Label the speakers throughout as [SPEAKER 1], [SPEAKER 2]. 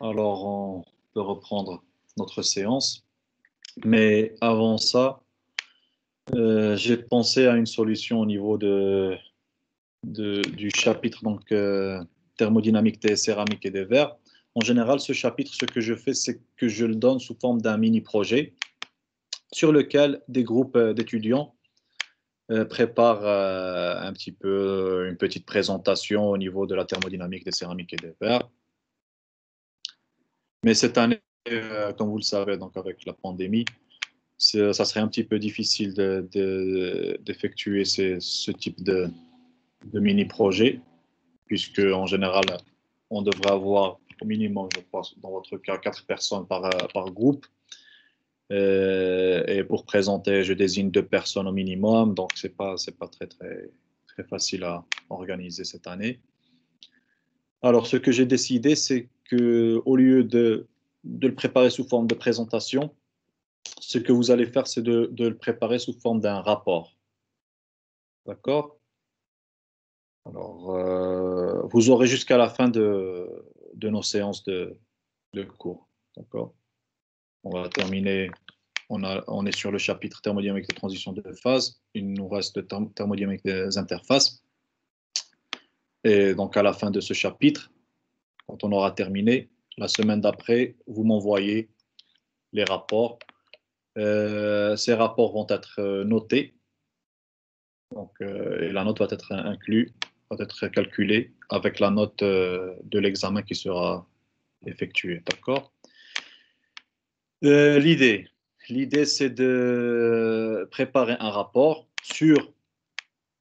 [SPEAKER 1] Alors, on peut reprendre notre séance. Mais avant ça, j'ai pensé à une solution au niveau du chapitre thermodynamique des céramiques et des verres. En général, ce chapitre, ce que je fais, c'est que je le donne sous forme d'un mini-projet sur lequel des groupes d'étudiants préparent un petit peu une petite présentation au niveau de la thermodynamique des céramiques et des verres. Mais cette année, comme vous le savez, donc avec la pandémie, ça serait un petit peu difficile d'effectuer ce type de mini-projet, puisque en général, on devrait avoir au minimum, je pense, dans votre cas, 4 personnes par groupe. Et pour présenter, je désigne 2 personnes au minimum, donc c'est pas très facile à organiser cette année. Alors, ce que j'ai décidé, c'est que au lieu de le préparer sous forme de présentation, ce que vous allez faire, c'est de le préparer sous forme d'un rapport. D'accord? Alors, vous aurez jusqu'à la fin de nos séances de cours. D'accord? On va terminer. On est sur le chapitre thermodynamique des transitions de phase. Il nous reste le thermodynamique des interfaces. Et donc, à la fin de ce chapitre, quand on aura terminé, la semaine d'après, vous m'envoyez les rapports. Ces rapports vont être notés. Donc, et la note va être inclue, va être calculée avec la note de l'examen qui sera effectué. D'accord? L'idée, c'est de préparer un rapport sur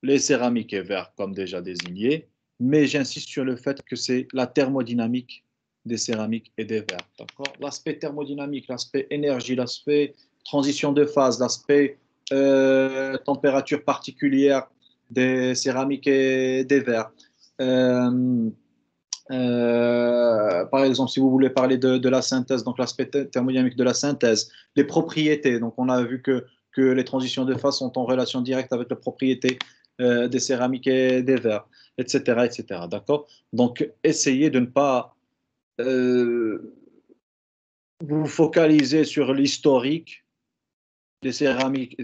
[SPEAKER 1] les céramiques et verres, comme déjà désigné, mais j'insiste sur le fait que c'est la thermodynamique des céramiques et des verres. D'accord? L'aspect thermodynamique, l'aspect énergie, l'aspect transition de phase, l'aspect température particulière des céramiques et des verres. Par exemple, si vous voulez parler de la synthèse, donc l'aspect thermodynamique de la synthèse, les propriétés, donc on a vu que les transitions de phase sont en relation directe avec les propriétés des céramiques et des verres, etc., etc. D'accord? Donc, essayez de ne pas vous focaliser sur l'historique des céramiques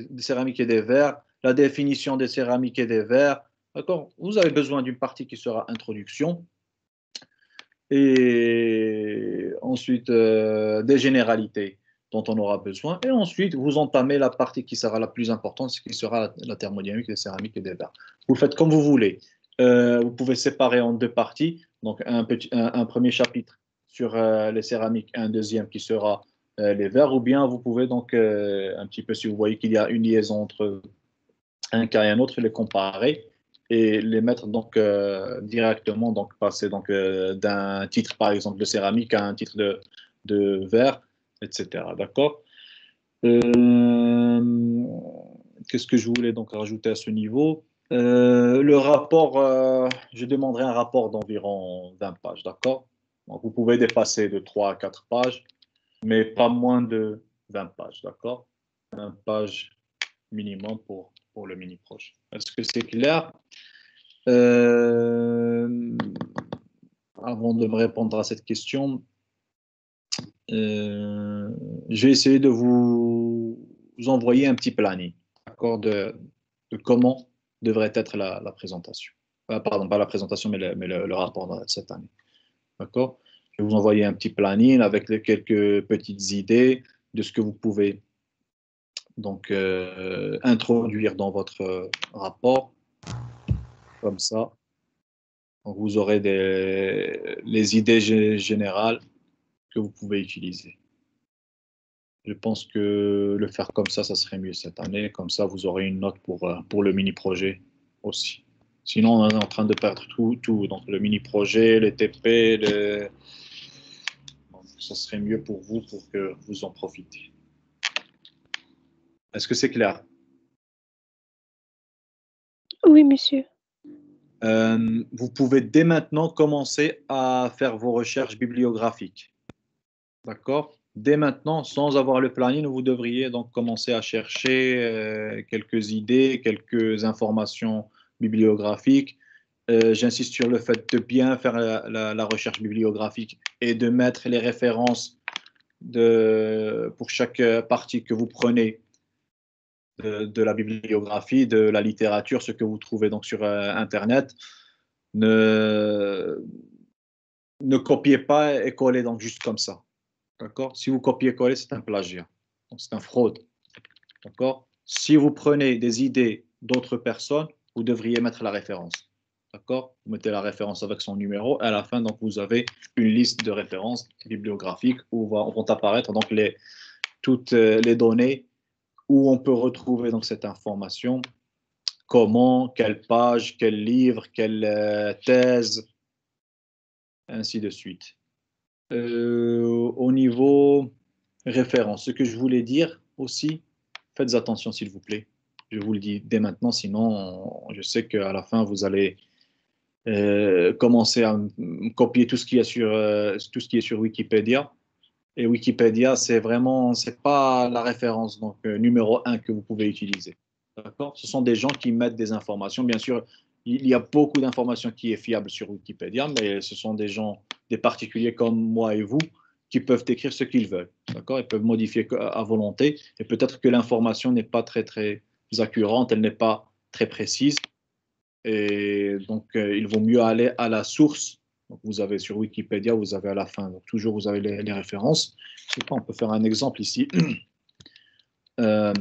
[SPEAKER 1] et des verres, la définition des céramiques et des verres. D'accord? Vous avez besoin d'une partie qui sera introduction et ensuite des généralités dont on aura besoin. Et ensuite, vous entamez la partie qui sera la plus importante, ce qui sera la thermodynamique des céramiques et des verres. Vous le faites comme vous voulez. Vous pouvez séparer en 2 parties. Donc, un premier chapitre sur les céramiques, un deuxième qui sera les verres. Ou bien vous pouvez donc, un petit peu, si vous voyez qu'il y a une liaison entre un cas et un autre, les comparer et les mettre donc directement, donc passer donc d'un titre par exemple de céramique à un titre de verre, etc. D'accord? Qu'est-ce que je voulais donc rajouter à ce niveau? Le rapport, je demanderai un rapport d'environ 20 pages, d'accord? Donc vous pouvez dépasser de 3 à 4 pages, mais pas moins de 20 pages, d'accord? 20 pages minimum pour le mini-projet. Est-ce que c'est clair? Avant de me répondre à cette question, je vais essayer de vous envoyer un petit planning, d'accord, de comment devrait être la présentation. Pardon, pas la présentation, mais le rapport de cette année. D'accord? Je vais vous envoyer un petit planning avec quelques petites idées de ce que vous pouvez donc introduire dans votre rapport, comme ça. Donc, vous aurez les idées générales que vous pouvez utiliser. Je pense que le faire comme ça serait mieux cette année. Comme ça, vous aurez une note pour le mini-projet aussi. Sinon, on est en train de perdre tout. Donc, le mini-projet, les TP, donc, ça serait mieux pour vous pour que vous en profitez. Est-ce que c'est clair?
[SPEAKER 2] Oui, monsieur.
[SPEAKER 1] Vous pouvez dès maintenant commencer à faire vos recherches bibliographiques. D'accord? Dès maintenant, sans avoir le planning, vous devriez donc commencer à chercher quelques idées, quelques informations bibliographiques J'insiste sur le fait de bien faire la recherche bibliographique et de mettre les références pour chaque partie que vous prenez de la bibliographie, de la littérature, ce que vous trouvez donc sur Internet. Ne, ne copiez pas et collez donc juste comme ça. D'accord? Si vous copiez-collez, c'est un plagiat. C'est un fraude. D'accord? Si vous prenez des idées d'autres personnes, vous devriez mettre la référence. D'accord? Vous mettez la référence avec son numéro. Et à la fin, donc, vous avez une liste de références bibliographiques où vont apparaître donc toutes les données où on peut retrouver donc cette information. Comment, quelle page, quel livre, quelle thèse, ainsi de suite. Au niveau référence, ce que je voulais dire aussi, faites attention s'il vous plaît. Je vous le dis dès maintenant, sinon je sais qu'à la fin vous allez commencer à copier tout ce qui est sur Wikipédia. Et Wikipédia, c'est pas la référence donc numéro un que vous pouvez utiliser. D'accord? Ce sont des gens qui mettent des informations. Bien sûr, il y a beaucoup d'informations qui est fiable sur Wikipédia, mais ce sont des gens, des particuliers comme moi et vous, qui peuvent écrire ce qu'ils veulent. D'accord? Ils peuvent modifier à volonté. Et peut-être que l'information n'est pas très accurate, elle n'est pas très précise. Et donc, il vaut mieux aller à la source. Donc, vous avez sur Wikipédia, vous avez à la fin, donc toujours vous avez les références. Je sais pas, on peut faire un exemple ici. Euh,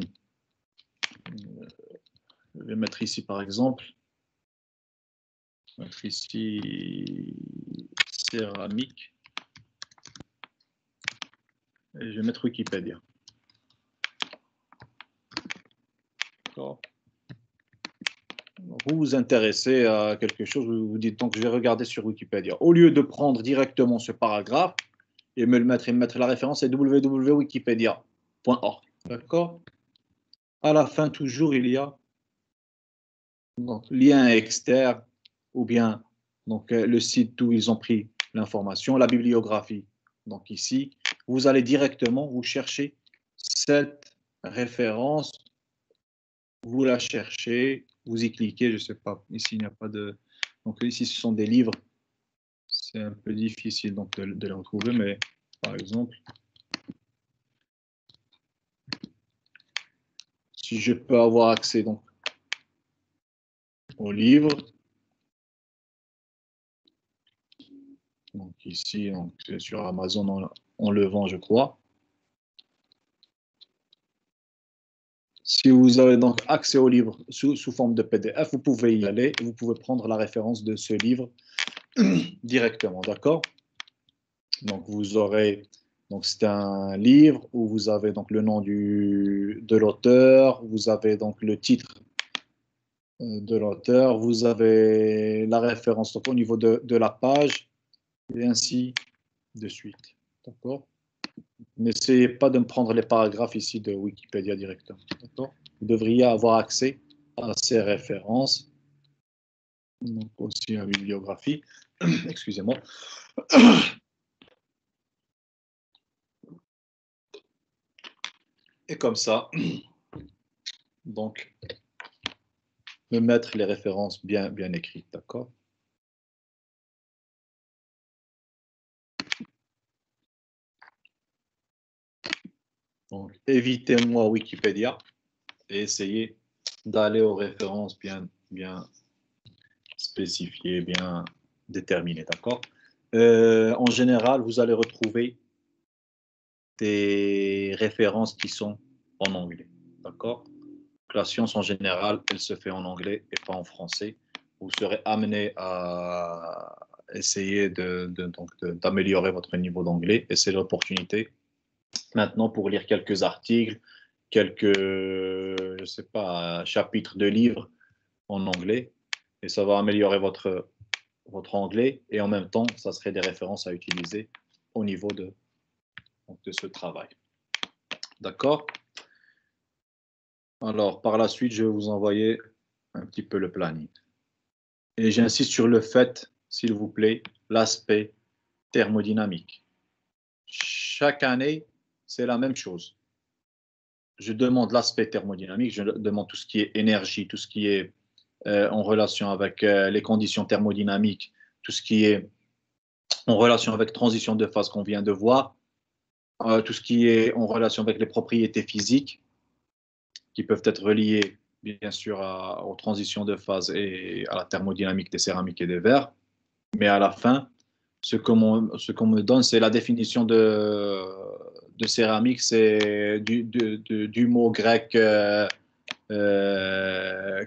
[SPEAKER 1] je vais mettre ici par exemple. Je vais mettre ici céramique. Et je vais mettre Wikipédia. D'accord. Vous vous intéressez à quelque chose, vous vous dites donc je vais regarder sur Wikipédia. Au lieu de prendre directement ce paragraphe et me mettre la référence, c'est www.wikipedia.org. D'accord? À la fin, toujours, il y a donc, lien externe ou bien donc, le site où ils ont pris l'information, la bibliographie. Donc ici, vous allez directement vous chercher cette référence, vous la cherchez, vous y cliquez, je ne sais pas, ici il n'y a pas de... Donc ici ce sont des livres, c'est un peu difficile donc, de les retrouver, mais par exemple, si je peux avoir accès donc, aux livres, donc ici, donc, sur Amazon, on le vend, je crois. Si vous avez donc accès au livre sous forme de PDF, vous pouvez y aller et vous pouvez prendre la référence de ce livre directement, d'accord? Donc vous aurez, donc c'est un livre où vous avez donc le nom de l'auteur, vous avez donc le titre de l'auteur, vous avez la référence donc, au niveau de la page et ainsi de suite, d'accord? N'essayez pas de me prendre les paragraphes ici de Wikipédia directement, d'accord? Vous devriez avoir accès à ces références, donc aussi à la bibliographie. Excusez-moi. Et comme ça, donc, me mettre les références bien écrites, d'accord? Donc, évitez-moi Wikipédia et essayez d'aller aux références bien spécifiées, bien déterminées, d'accord? En général, vous allez retrouver des références qui sont en anglais, d'accord? La science en général, elle se fait en anglais et pas en français. Vous serez amené à essayer d'améliorer votre niveau d'anglais et c'est l'opportunité maintenant pour lire quelques articles, quelques, je sais pas, chapitres de livres en anglais et ça va améliorer votre anglais et en même temps, ça serait des références à utiliser au niveau de ce travail. D'accord? Alors, par la suite, je vais vous envoyer un petit peu le planning. Et j'insiste sur le fait, s'il vous plaît, l'aspect thermodynamique. Chaque année, c'est la même chose. Je demande l'aspect thermodynamique, je demande tout ce qui est énergie, tout ce qui est en relation avec les conditions thermodynamiques, tout ce qui est en relation avec transition de phase qu'on vient de voir, tout ce qui est en relation avec les propriétés physiques qui peuvent être reliées bien sûr aux transitions de phase et à la thermodynamique des céramiques et des verres. Mais à la fin, ce qu'on me donne, c'est la définition de céramique, c'est du mot grec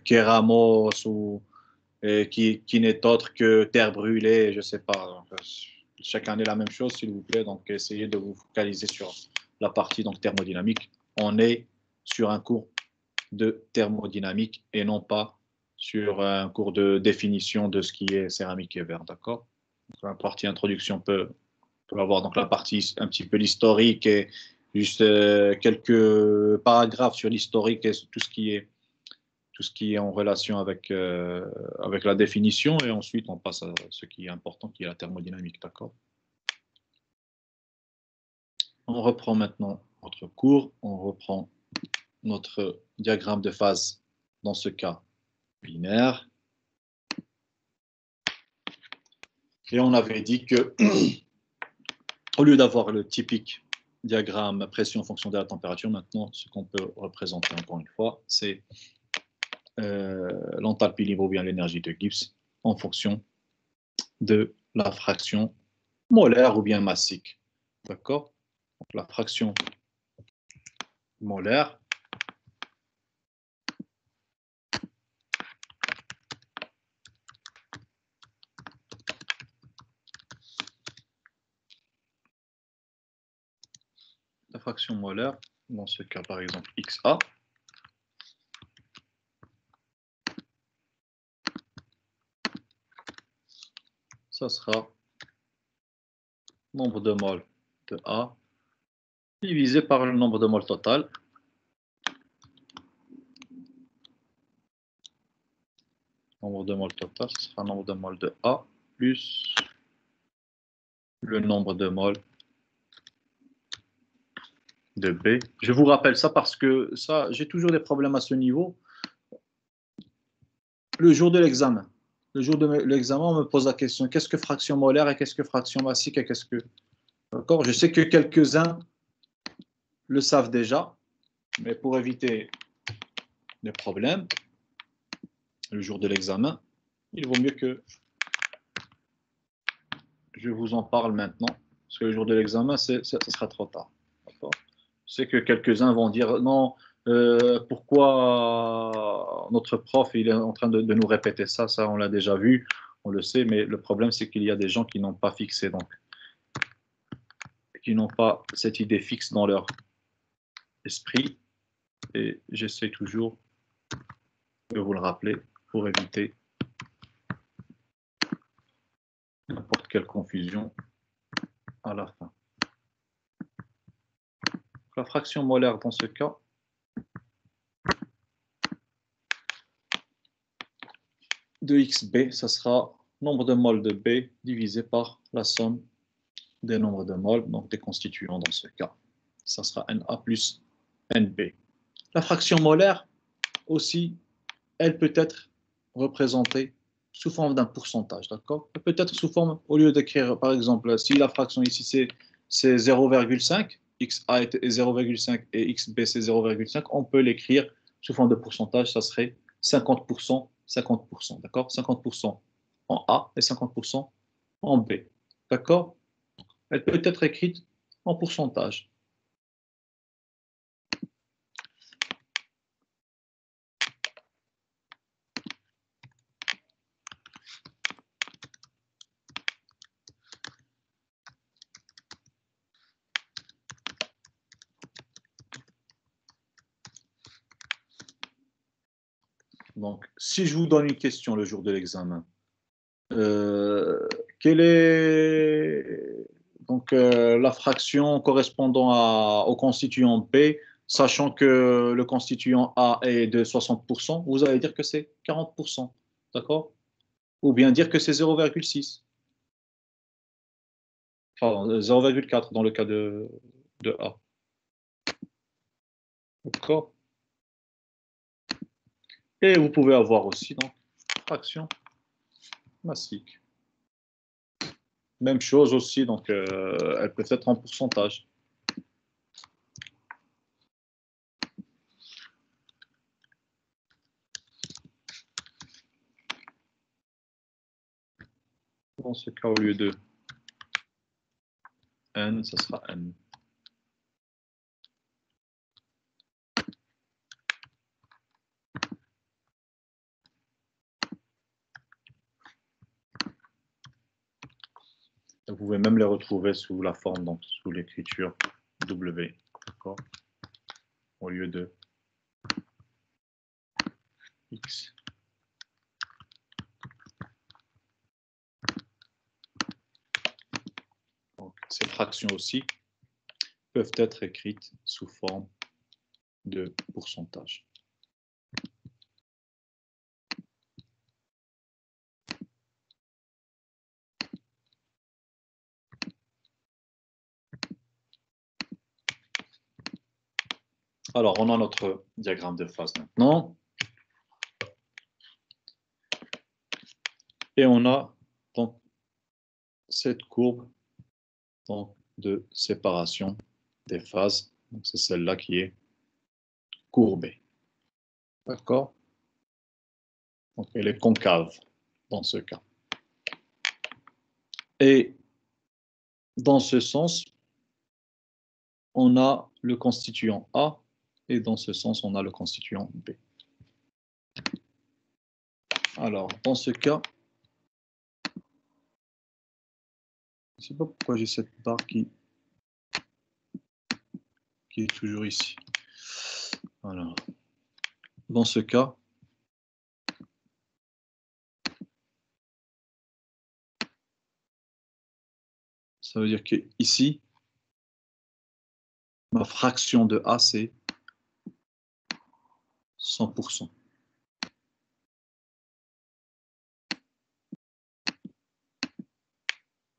[SPEAKER 1] kéramos, qui n'est autre que terre brûlée, je ne sais pas. Donc, chaque année la même chose, s'il vous plaît. Donc, essayez de vous focaliser sur la partie donc, thermodynamique. On est sur un cours de thermodynamique et non pas sur un cours de définition de ce qui est céramique et verre, d'accord? La partie introduction peut avoir donc la partie un petit peu l'historique et juste quelques paragraphes sur l'historique et tout ce qui est en relation avec, avec la définition, et ensuite on passe à ce qui est important, qui est la thermodynamique, d'accord? On reprend maintenant notre cours, on reprend notre diagramme de phase, dans ce cas binaire. Et on avait dit que, au lieu d'avoir le typique diagramme pression en fonction de la température, maintenant, ce qu'on peut représenter encore une fois, c'est l'enthalpie libre ou bien l'énergie de Gibbs en fonction de la fraction molaire ou bien massique. D'accord? Donc, la fraction molaire dans ce cas par exemple XA, ça sera nombre de moles de A divisé par le nombre de moles total. Nombre de moles total, ce sera nombre de moles de A plus le nombre de moles de B. Je vous rappelle ça parce que ça, j'ai toujours des problèmes à ce niveau. Le jour de l'examen, on me pose la question, qu'est-ce que fraction molaire et qu'est-ce que fraction massique et qu'est-ce que... D'accord? Je sais que quelques-uns le savent déjà, mais pour éviter des problèmes, le jour de l'examen, il vaut mieux que je vous en parle maintenant, parce que le jour de l'examen, ça sera trop tard. Je sais que quelques-uns vont dire, non, pourquoi notre prof il est en train de nous répéter ça, on l'a déjà vu, on le sait, mais le problème c'est qu'il y a des gens qui n'ont pas fixé, donc, qui n'ont pas cette idée fixe dans leur esprit, et j'essaie toujours de vous le rappeler pour éviter n'importe quelle confusion à la fin. La fraction molaire dans ce cas de XB, ça sera nombre de moles de B divisé par la somme des nombres de moles, donc des constituants dans ce cas. Ça sera Na plus NB. La fraction molaire aussi, elle peut être représentée sous forme d'un pourcentage, d'accord? Elle peut être sous forme, au lieu d'écrire, par exemple, si la fraction ici c'est 0,5, XA est 0,5 et XB c'est 0,5, on peut l'écrire sous forme de pourcentage, ça serait 50%, 50%, d'accord? 50% en A et 50% en B, d'accord? Elle peut être écrite en pourcentage. Donc, si je vous donne une question le jour de l'examen, quelle est donc, la fraction correspondant au constituant B, sachant que le constituant A est de 60%, vous allez dire que c'est 40%, d'accord? Ou bien dire que c'est 0,6, pardon, 0,4 dans le cas de A. D'accord? Et vous pouvez avoir aussi donc, fraction massique. Même chose aussi, donc elle peut être en pourcentage. Dans ce cas, au lieu de n, ça sera n. Vous pouvez même les retrouver sous la forme, donc sous l'écriture W, d'accord, au lieu de X. Donc, ces fractions aussi peuvent être écrites sous forme de pourcentage. Alors, on a notre diagramme de phase maintenant. Et on a donc cette courbe donc, de séparation des phases. C'est celle-là qui est courbée. D'accord? Donc, elle est concave dans ce cas. Et dans ce sens, on a le constituant A, et dans ce sens, on a le constituant B. Alors, dans ce cas, je ne sais pas pourquoi j'ai cette barre qui est toujours ici. Alors, dans ce cas, ça veut dire que ici, ma fraction de A, c'est 100%.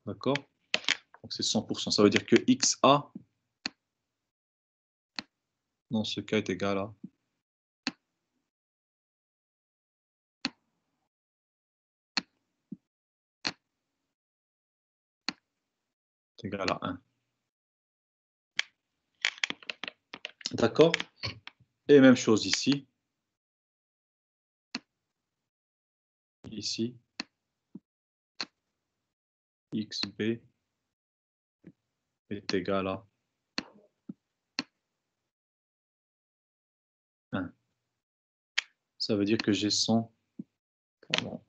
[SPEAKER 1] D'accord? Donc c'est 100%. Ça veut dire que XA, dans ce cas, est égal à égal à 1. D'accord? Et même chose ici. Ici. XB est égal à 1. Ça veut dire que j'ai 100. Pardon.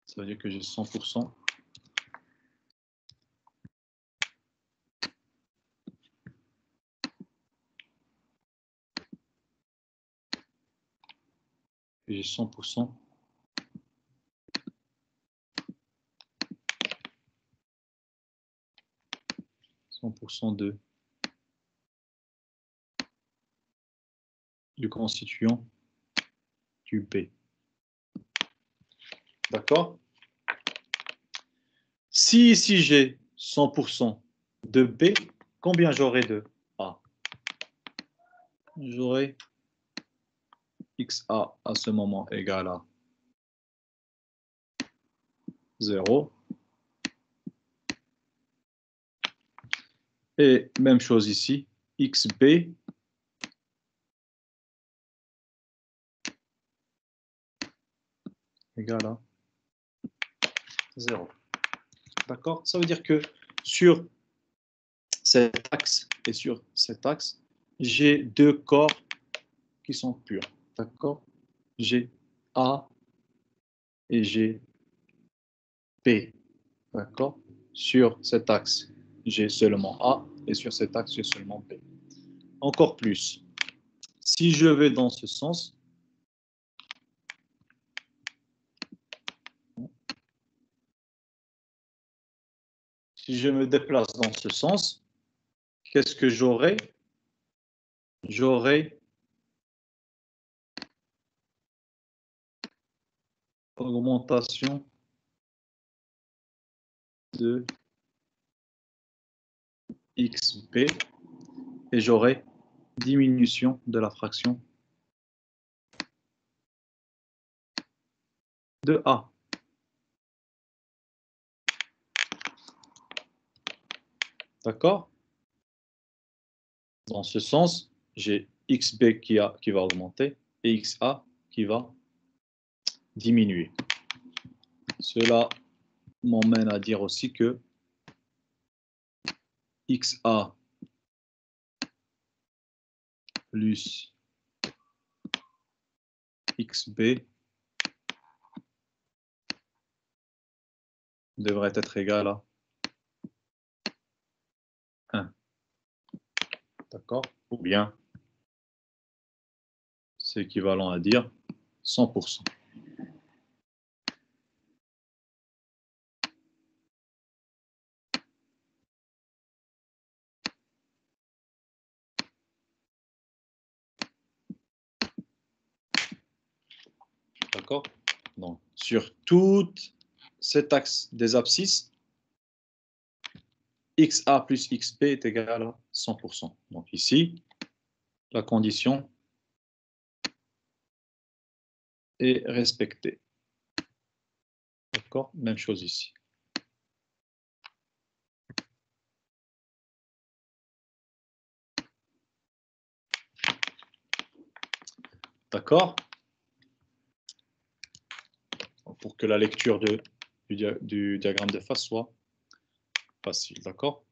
[SPEAKER 1] Ça veut dire que j'ai 100%. Et j'ai 100%. du constituant du B. D'accord? Si ici j'ai 100% de B, combien j'aurai de A? J'aurai XA à ce moment égal à 0. Et même chose ici, XB égale à 0. D'accord? Ça veut dire que sur cet axe et sur cet axe, j'ai deux corps qui sont purs. D'accord? J'ai A et j'ai B. D'accord? Sur cet axe, j'ai seulement A et sur cet axe, j'ai seulement B. Encore plus, si je vais dans ce sens, si je me déplace dans ce sens, qu'est-ce que j'aurai? J'aurai augmentation de XB et j'aurai diminution de la fraction de A. D'accord? Dans ce sens, j'ai XB qui va augmenter et XA qui va diminuer. Cela m'emmène à dire aussi que XA plus XB devrait être égal à 1. D'accord? Ou bien, c'est équivalent à dire 100%. D'accord? Donc, sur tout cet axe des abscisses, XA plus XB est égal à 100%. Donc ici, la condition est respectée. D'accord? Même chose ici. D'accord? Pour que la lecture du diagramme de phase soit facile. D'accord?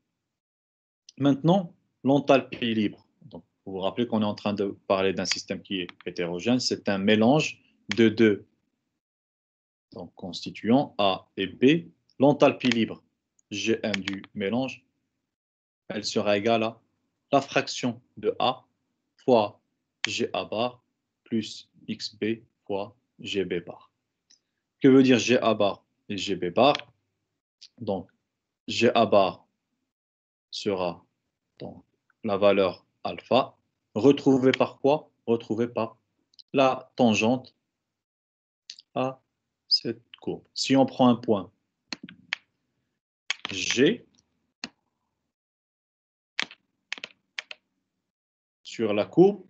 [SPEAKER 1] Maintenant, l'enthalpie libre. Donc, vous vous rappelez qu'on est en train de parler d'un système qui est hétérogène. C'est un mélange de deux donc, constituants A et B. L'enthalpie libre, Gm du mélange, elle sera égale à la fraction de A fois Ga bar plus Xb fois Gb bar. Que veut dire Ga bar et Gb bar? Donc, Ga bar sera donc la valeur alpha, retrouvée par quoi? Retrouvée par la tangente à cette courbe. Si on prend un point G sur la courbe,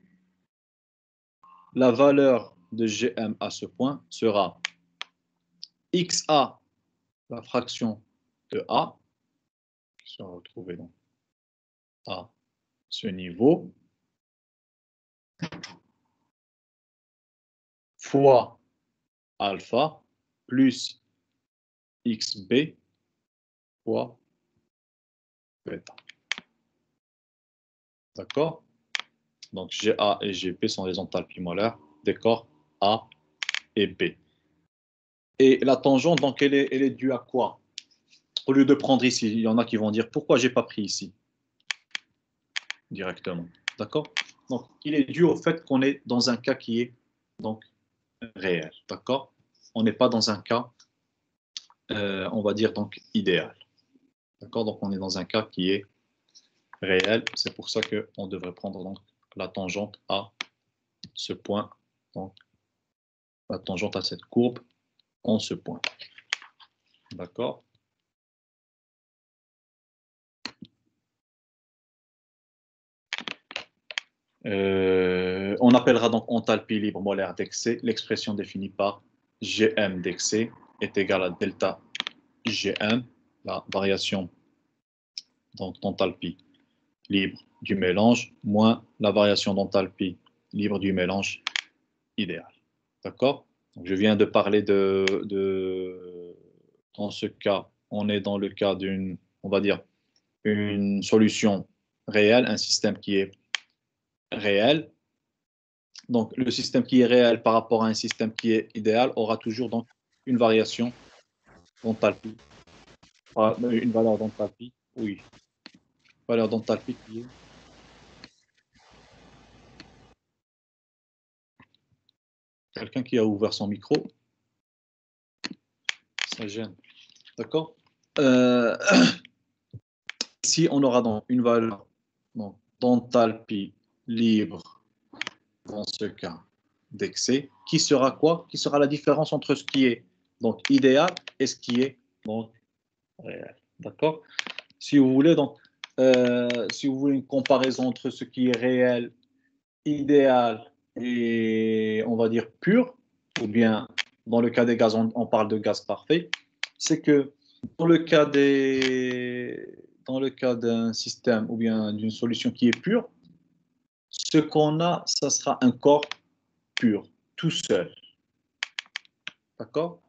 [SPEAKER 1] la valeur de Gm à ce point sera XA, la fraction de A, qui sera retrouvée donc à ce niveau, fois alpha plus XB fois bêta. D'accord? Donc Ga et Gp sont les enthalpies molaires des corps A et B. Et la tangente, donc, elle est due à quoi? Au lieu de prendre ici, il y en a qui vont dire pourquoi j'ai pas pris ici directement. D'accord? Donc, il est dû au fait qu'on est dans un cas qui est donc réel. D'accord? On n'est pas dans un cas, on va dire donc idéal. D'accord? Donc, on est dans un cas qui est réel. C'est pour ça qu'on devrait prendre donc la tangente à ce point. Donc, la tangente à cette courbe en ce point. D'accord? On appellera donc enthalpie libre molaire d'excès l'expression définie par Gm d'excès est égale à delta Gm, la variation d'enthalpie libre du mélange, moins la variation d'enthalpie libre du mélange idéal. D'accord? Je viens de parler dans ce cas, on est dans le cas d'une, on va dire, une solution réelle, un système qui est réel. Donc, le système qui est réel par rapport à un système qui est idéal aura toujours donc une variation d'enthalpie, une valeur d'enthalpie, oui, valeur d'enthalpie qui est. Quelqu'un qui a ouvert son micro, ça gêne. D'accord? Ici, on aura donc une valeur d'enthalpie libre dans ce cas d'excès, qui sera quoi? Qui sera la différence entre ce qui est donc idéal et ce qui est donc réel. D'accord? Si vous voulez, donc, si vous voulez, une comparaison entre ce qui est réel, idéal et, on va dire, pur, ou bien, dans le cas des gaz, on parle de gaz parfait, c'est que dans le cas d'un système ou bien d'une solution qui est pure, ce qu'on a, ça sera un corps pur, tout seul. D'accord?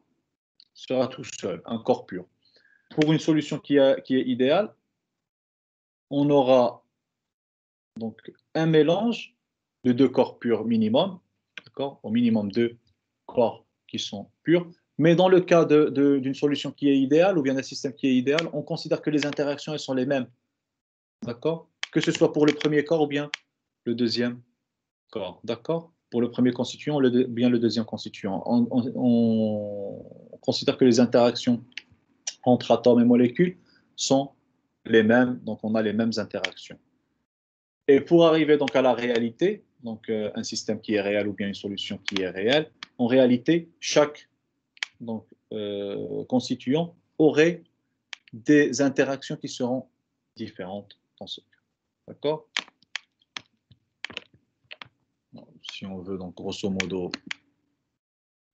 [SPEAKER 1] Ce sera tout seul, un corps pur. Pour une solution qui est idéale, on aura donc un mélange de deux corps purs minimum, d'accord? Au minimum deux corps qui sont purs. Mais dans le cas d'une solution qui est idéale ou bien d'un système qui est idéal, on considère que les interactions elles sont les mêmes, d'accord? Que ce soit pour le premier corps ou bien le deuxième corps, d'accord? Pour le premier constituant ou bien le deuxième constituant. On considère que les interactions entre atomes et molécules sont les mêmes, donc on a les mêmes interactions. Et pour arriver donc à la réalité, donc un système qui est réel ou bien une solution qui est réelle, en réalité, chaque donc, constituant aurait des interactions qui seront différentes dans ce cas. D'accord? Si on veut donc grosso modo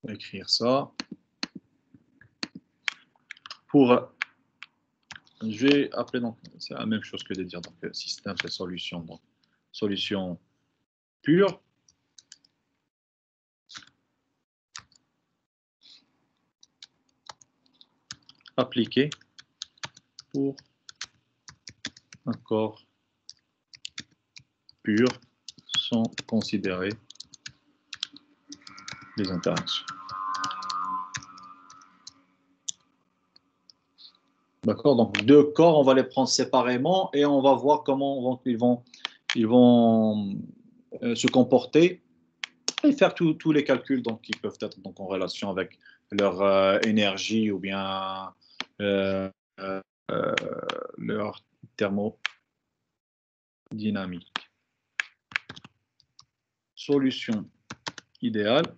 [SPEAKER 1] écrire ça, je vais appeler donc, c'est la même chose que de dire donc système et solution, donc solution pure. Appliqué pour un corps pur sans considérer les interactions. D'accord? Donc, deux corps, on va les prendre séparément et on va voir comment ils vont se comporter et faire tous les calculs donc, qui peuvent être donc, en relation avec leur énergie ou bien euh, euh, leur thermodynamique. Solution idéale.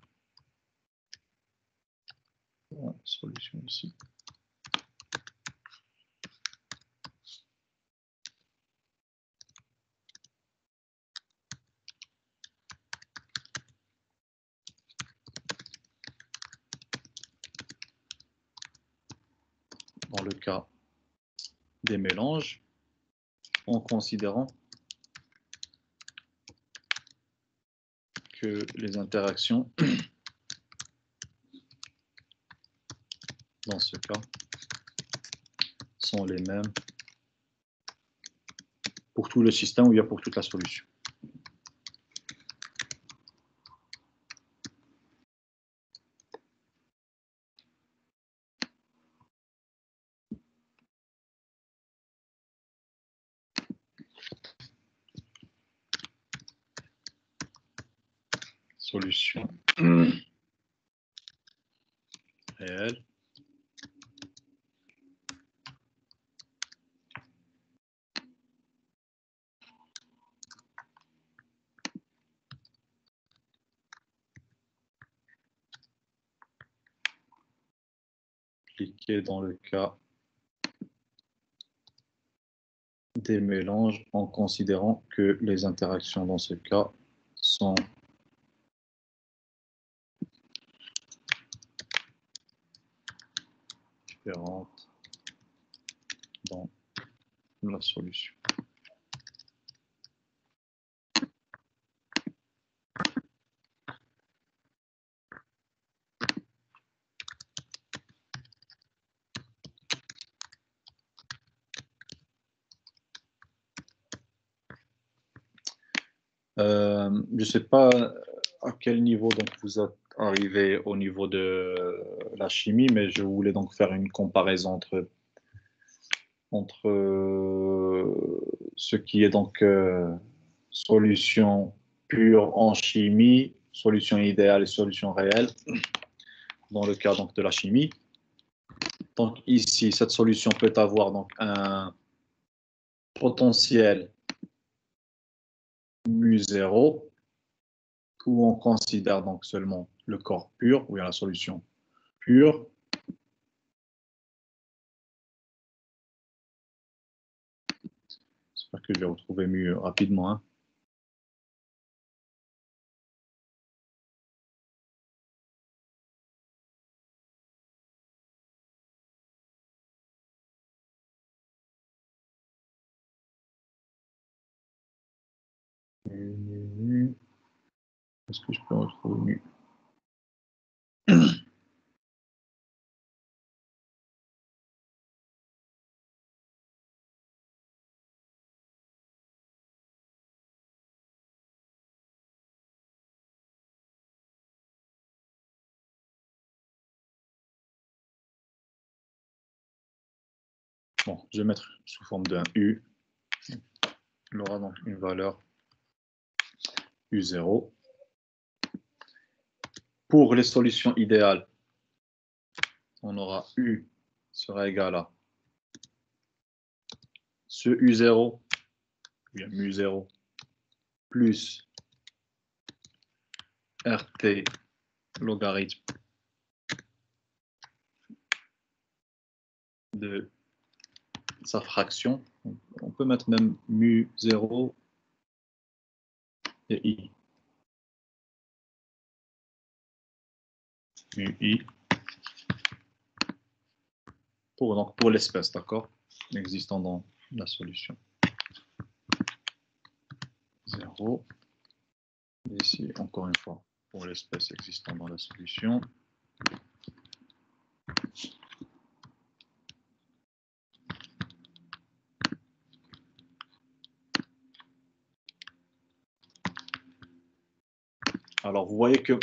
[SPEAKER 1] Solution ici. Dans le cas des mélanges, en considérant que les interactions, dans ce cas, sont les mêmes pour tout le système ou bien pour toute la solution. Solution réelle. Appliquée dans le cas des mélanges en considérant que les interactions dans ce cas sont différentes dans la solution. Je ne sais pas à quel niveau donc vous êtes arrivé au niveau de la chimie, mais je voulais donc faire une comparaison entre ce qui est donc solution pure en chimie, solution idéale et solution réelle, dans le cas donc de la chimie. Donc ici, cette solution peut avoir donc un potentiel mu0, où on considère donc seulement le corps pur, ou bien la solution pure. J'espère que je vais retrouver mieux rapidement. Hein. Est-ce que je peux retrouver mieux? Bon, je vais mettre sous forme d'un U. Il aura donc une valeur U0. Pour les solutions idéales, on aura U sera égal à ce U0, bien mu0, plus RT logarithme de sa fraction. On peut mettre même mu0 et I. Mu I pour l'espèce, d'accord, existant dans la solution. 0. Et ici, encore une fois, pour l'espèce existant dans la solution. Alors, vous voyez que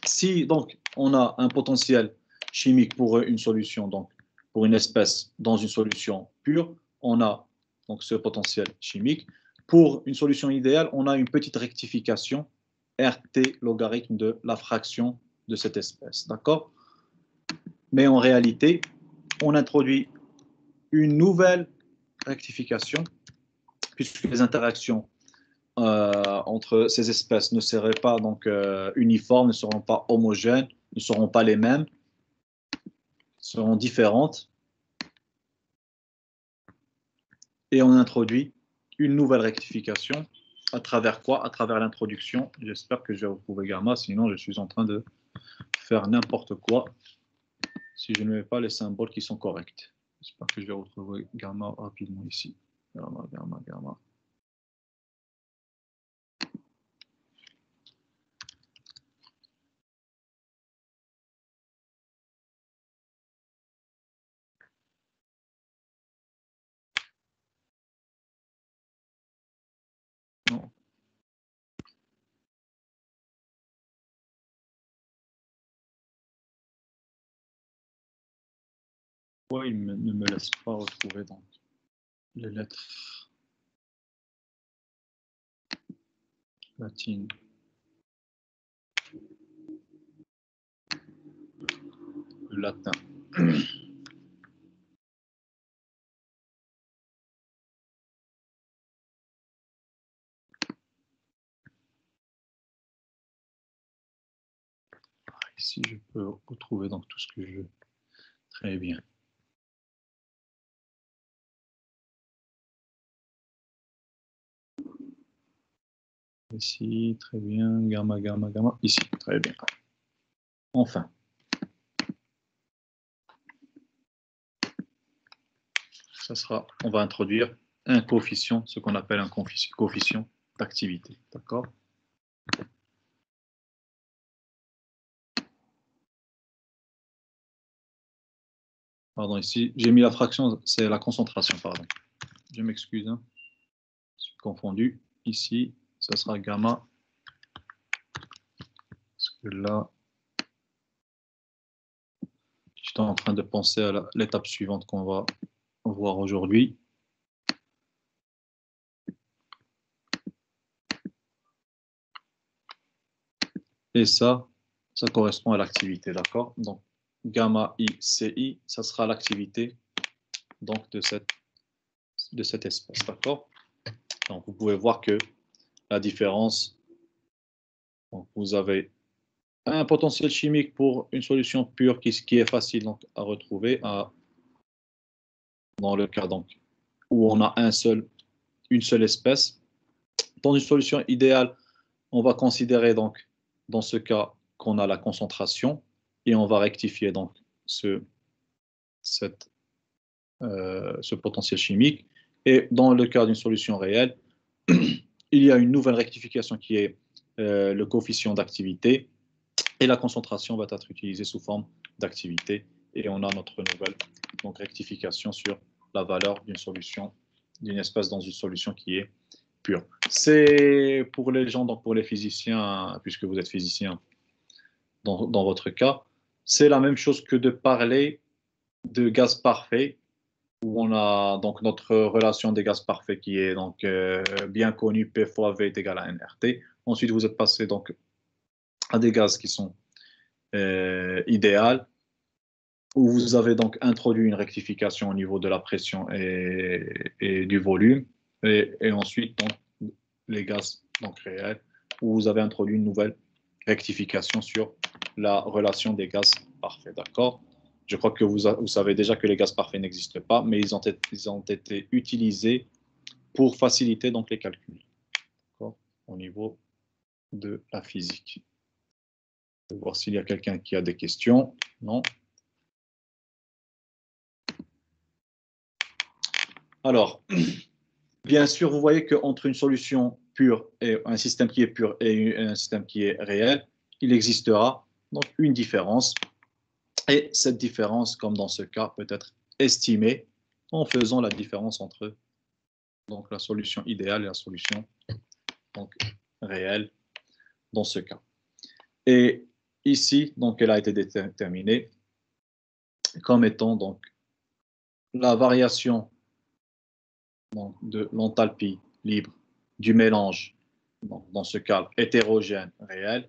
[SPEAKER 1] si donc on a un potentiel chimique pour une solution, donc pour une espèce dans une solution pure, on a donc ce potentiel chimique. Pour une solution idéale, on a une petite rectification, RT logarithme de la fraction de cette espèce, d'accord? Mais en réalité, on introduit une nouvelle rectification, puisque les interactions entre ces espèces ne seraient pas donc uniformes, ne seront pas homogènes, ne seront pas les mêmes, seront différentes. Et on introduit une nouvelle rectification. À travers quoi? À travers l'introduction. J'espère que je vais retrouver gamma, sinon je suis en train de faire n'importe quoi si je ne mets pas les symboles qui sont corrects. J'espère que je vais retrouver gamma rapidement ici. Gamma, gamma, gamma. Non. Pourquoi il ne me laisse pas retrouver donc les lettres latines? Le latin. Ici, je peux retrouver donc tout ce que je veux. Très bien. Ici, très bien. Gamma, gamma, gamma. Ici, très bien. Enfin. Ça sera, on va introduire un coefficient, ce qu'on appelle un coefficient d'activité. D'accord? Pardon, ici, j'ai mis la fraction, c'est la concentration, pardon. Je m'excuse, hein. Je suis confondu. Ici, ça sera gamma. Parce que là, j'étais en train de penser à l'étape suivante qu'on va voir aujourd'hui. Et ça correspond à l'activité, d'accord? Donc, gamma I, CI, ça sera l'activité donc de cette espèce, d'accord? Donc, vous pouvez voir que la différence, donc vous avez un potentiel chimique pour une solution pure qui est facile donc, à retrouver dans le cas donc, où on a un seul une seule espèce. Dans une solution idéale, on va considérer donc, dans ce cas, qu'on a la concentration et on va rectifier donc ce potentiel chimique. Et dans le cas d'une solution réelle, il y a une nouvelle rectification qui est le coefficient d'activité et la concentration va être utilisée sous forme d'activité et on a notre nouvelle donc, rectification sur la valeur d'une solution, d'une espèce dans une solution qui est pure. C'est pour les gens, donc pour les physiciens, puisque vous êtes physicien dans votre cas, c'est la même chose que de parler de gaz parfait où on a donc notre relation des gaz parfaits qui est donc bien connue, P fois V est égal à nRT. Ensuite, vous êtes passé donc à des gaz qui sont idéales, où vous avez donc introduit une rectification au niveau de la pression et du volume, et ensuite donc, les gaz donc réels, où vous avez introduit une nouvelle rectification sur la relation des gaz parfaits. D'accord? Je crois que vous savez déjà que les gaz parfaits n'existent pas, mais ils ont été utilisés pour faciliter donc les calculs au niveau de la physique. Je vais voir s'il y a quelqu'un qui a des questions. Non? Alors, bien sûr, vous voyez qu'entre une solution pure et un système qui est pur et un système qui est réel, il existera donc une différence. Et cette différence, comme dans ce cas, peut être estimée en faisant la différence entre donc, la solution idéale et la solution donc, réelle dans ce cas. Et ici, donc, elle a été déterminée comme étant donc, la variation donc, de l'enthalpie libre du mélange, donc, dans ce cas hétérogène réel,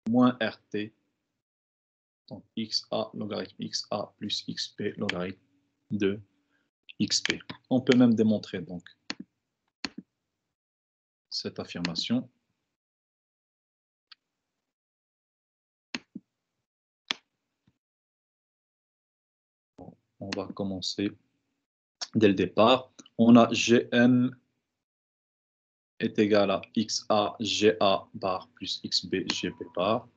[SPEAKER 1] moins RT, donc XA logarithme XA plus XP logarithme de XP. On peut même démontrer donc cette affirmation. Bon, on va commencer dès le départ. On a Gm est égal à XA GA bar plus XB GB bar.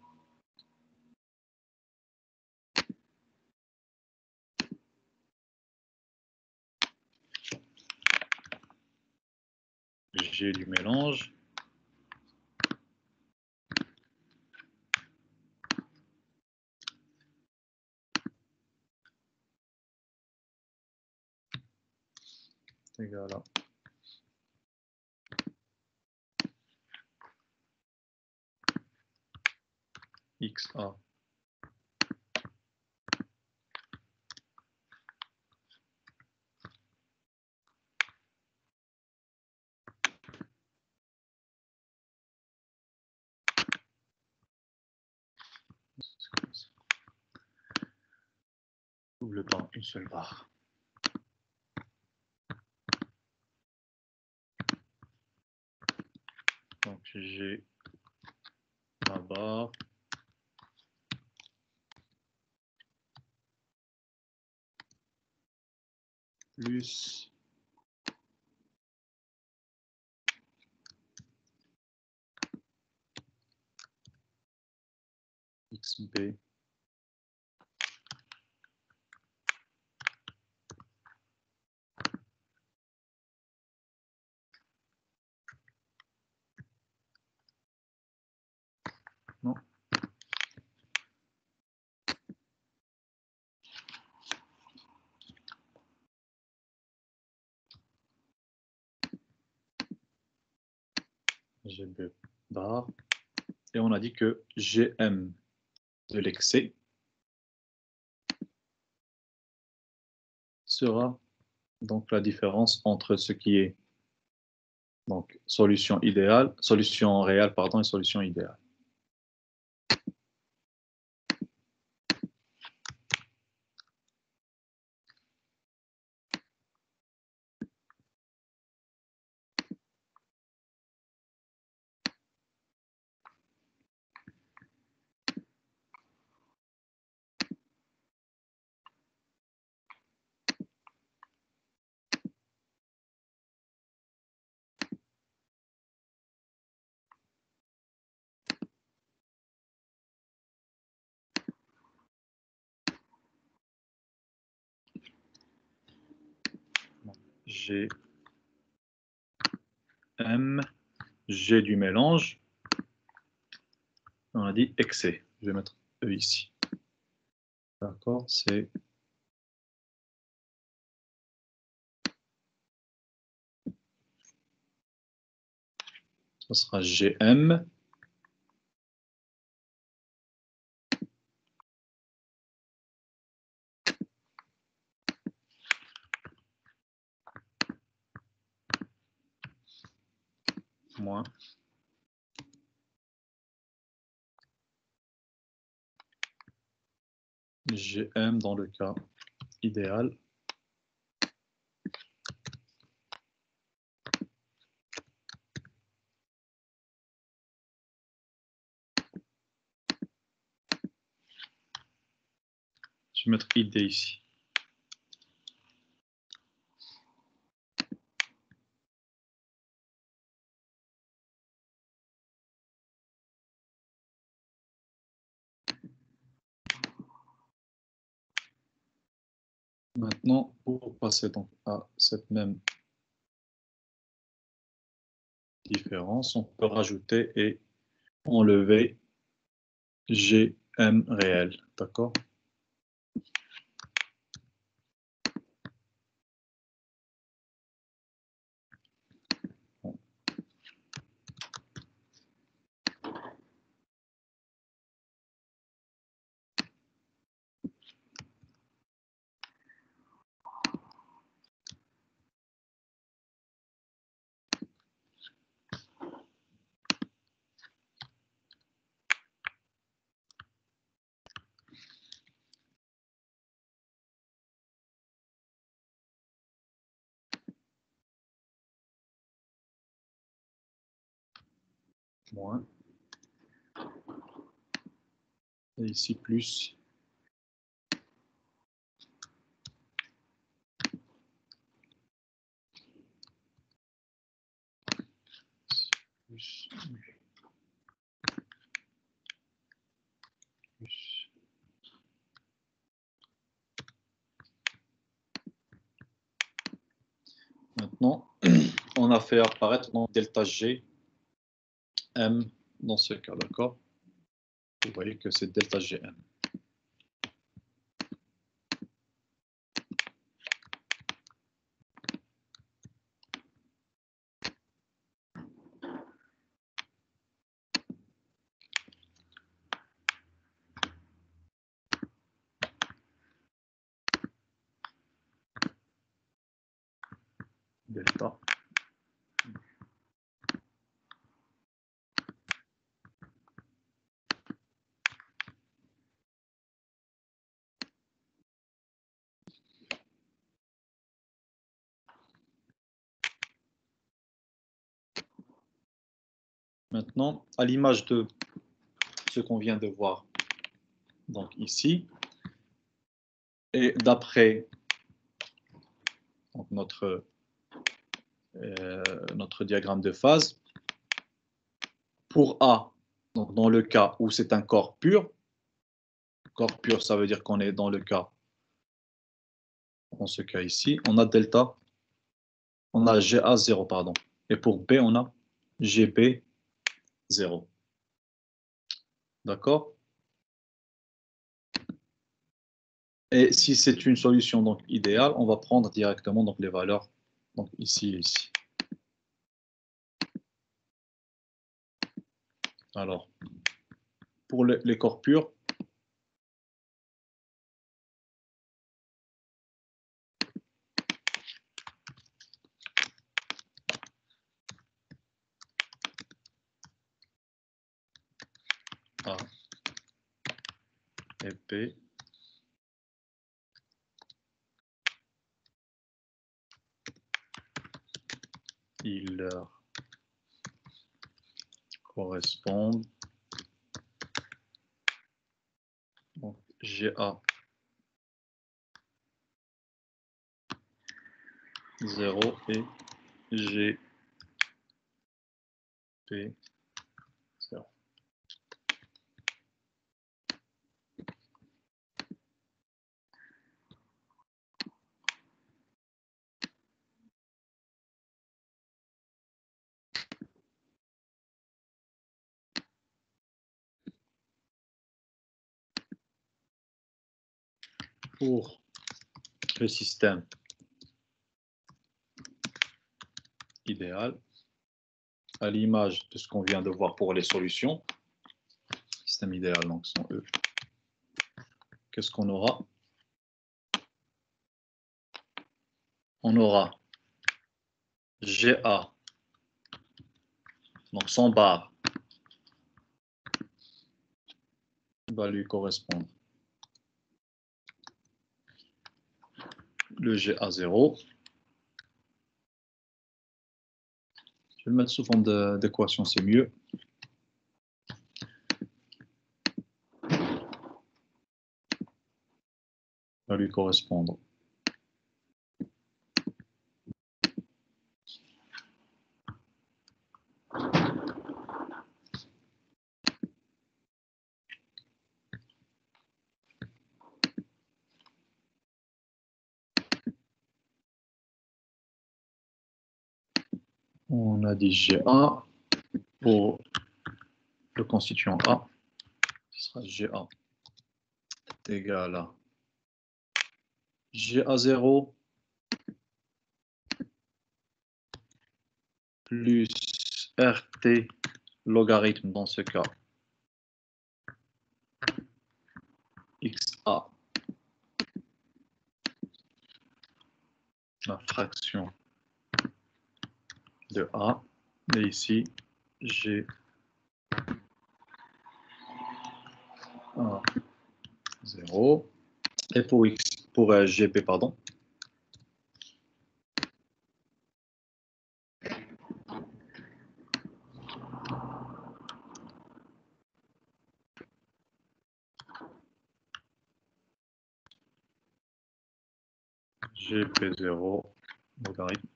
[SPEAKER 1] G du mélange. Est égal à XA double par une seule barre. Donc j'ai la barre plus XB non. GB bar. Et on a dit que Gm de l'excès sera donc la différence entre ce qui est donc solution idéale, solution réelle pardon, et solution idéale. GM, G du mélange. On a dit excès. Je vais mettre E ici. D'accord, c'est ça sera GM. Moins GM dans le cas idéal. Je vais mettre ID ici. Maintenant, pour passer donc à cette même différence, on peut rajouter et enlever GM réel. D'accord? Moins. Et ici plus. Plus. Plus. Maintenant, on a fait apparaître donc delta G M dans ce cas, d'accord? Vous voyez que c'est delta GM. Delta. Maintenant, à l'image de ce qu'on vient de voir donc ici, et d'après notre diagramme de phase, pour A, donc dans le cas où c'est un corps pur, ça veut dire qu'on est dans le cas, dans ce cas ici, on a delta, on a GA0, pardon. Et pour B, on a GB0. D'accord? Et si c'est une solution donc idéale, on va prendre directement donc les valeurs donc ici et ici. Alors, pour les corps purs, A et B, ils leur correspondent. Donc, GA 0 et GP 0. pour le système idéal, à l'image de ce qu'on vient de voir pour les solutions, système idéal, donc sans E, qu'est-ce qu'on aura? On aura GA, donc sans barre, va lui correspondre le GA0. Je vais le mettre sous forme d'équation, c'est mieux. Va lui correspondre on a dit GA pour le constituant A, ce sera GA est égal à GA0 plus RT logarithme dans ce cas XA, la fraction de A, et ici G A0, et pour GP, pardon, GP0 logarithme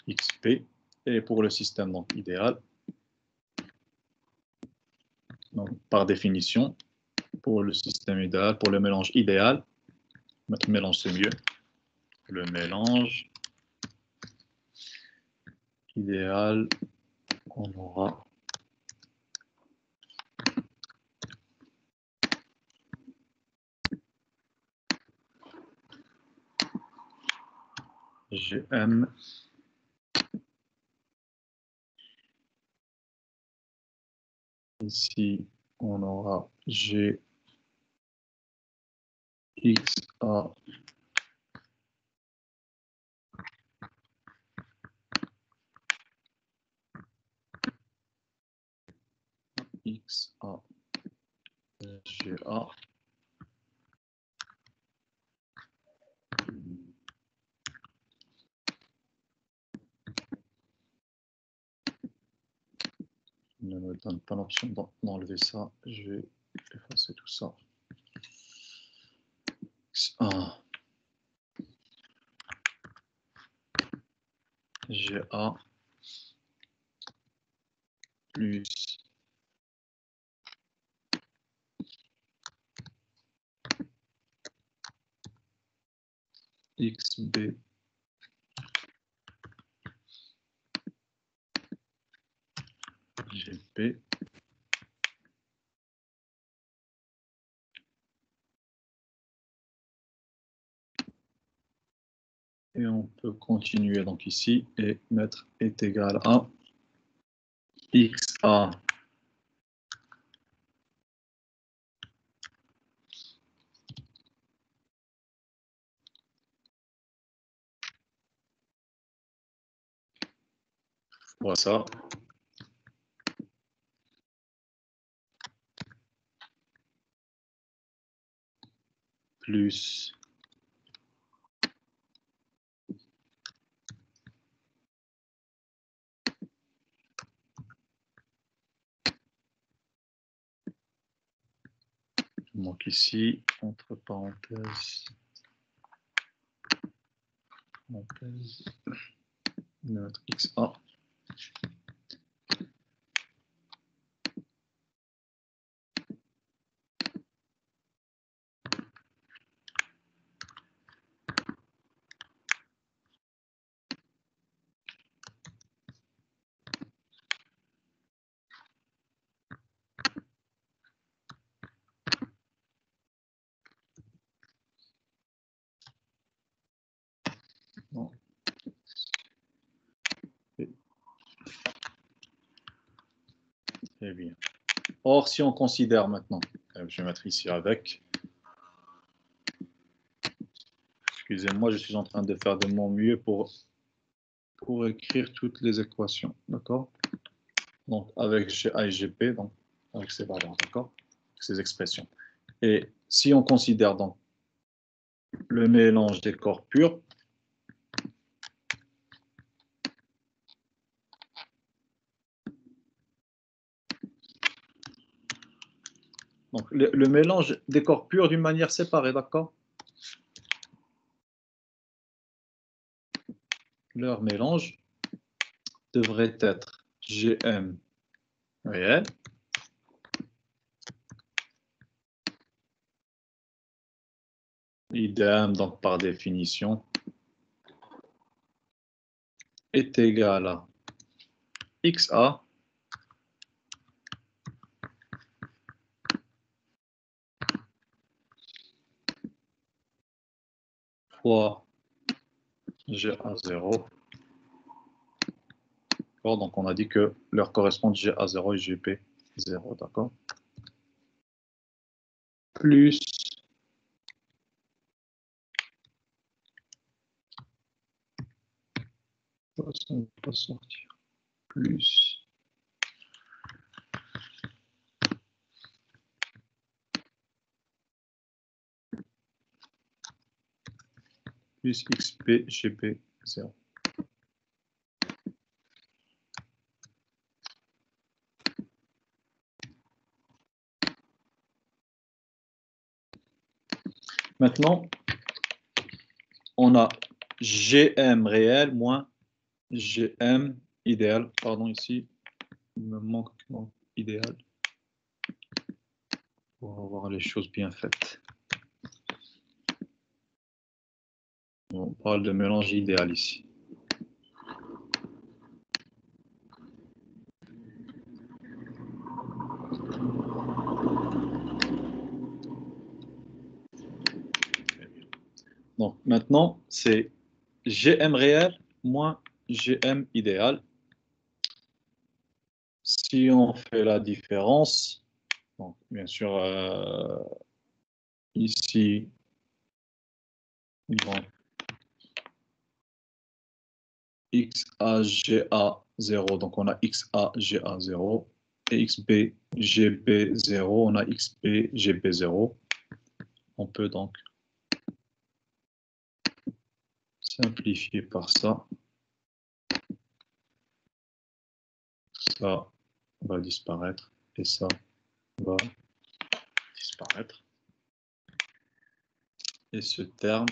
[SPEAKER 1] XP, et pour le système donc idéal, donc par définition, pour le système idéal, pour le mélange idéal, mettre mélange c'est mieux, le mélange idéal, on aura GM ici on aura GXA XA GA ne me donne pas l'option d'enlever ça, je vais effacer tout ça. XA GA plus XB GP et on peut continuer donc ici et mettre est égal à XA voilà ça plus donc ici entre parenthèses notre XA Très bien. Or, si on considère maintenant, je vais mettre ici avec. Excusez-moi, je suis en train de faire de mon mieux pour écrire toutes les équations. D'accord? Donc, avec GA et GP, donc, avec ces valeurs, d'accord? Ces expressions. Et si on considère donc le mélange des corps purs, donc le mélange des corps purs d'une manière séparée, d'accord? Leur mélange devrait être GM réel idem, donc par définition, est égal à XA fois GA0. Donc on a dit que leur correspondent GA0 et GP0, d'accord? Plus ça ne peut pas sortir. Plus XP GP0. Maintenant, on a GM réel moins GM idéal. Pardon, ici, il me manque idéal pour avoir les choses bien faites. On parle de mélange idéal ici. Donc maintenant, c'est GM réel moins GM idéal. Si on fait la différence, donc bien sûr, ici, donc, XAGA0, donc on a XAGA0, et XBGB0, on a XBGB0. On peut donc simplifier par ça. Ça va disparaître et ça va disparaître. Et ce terme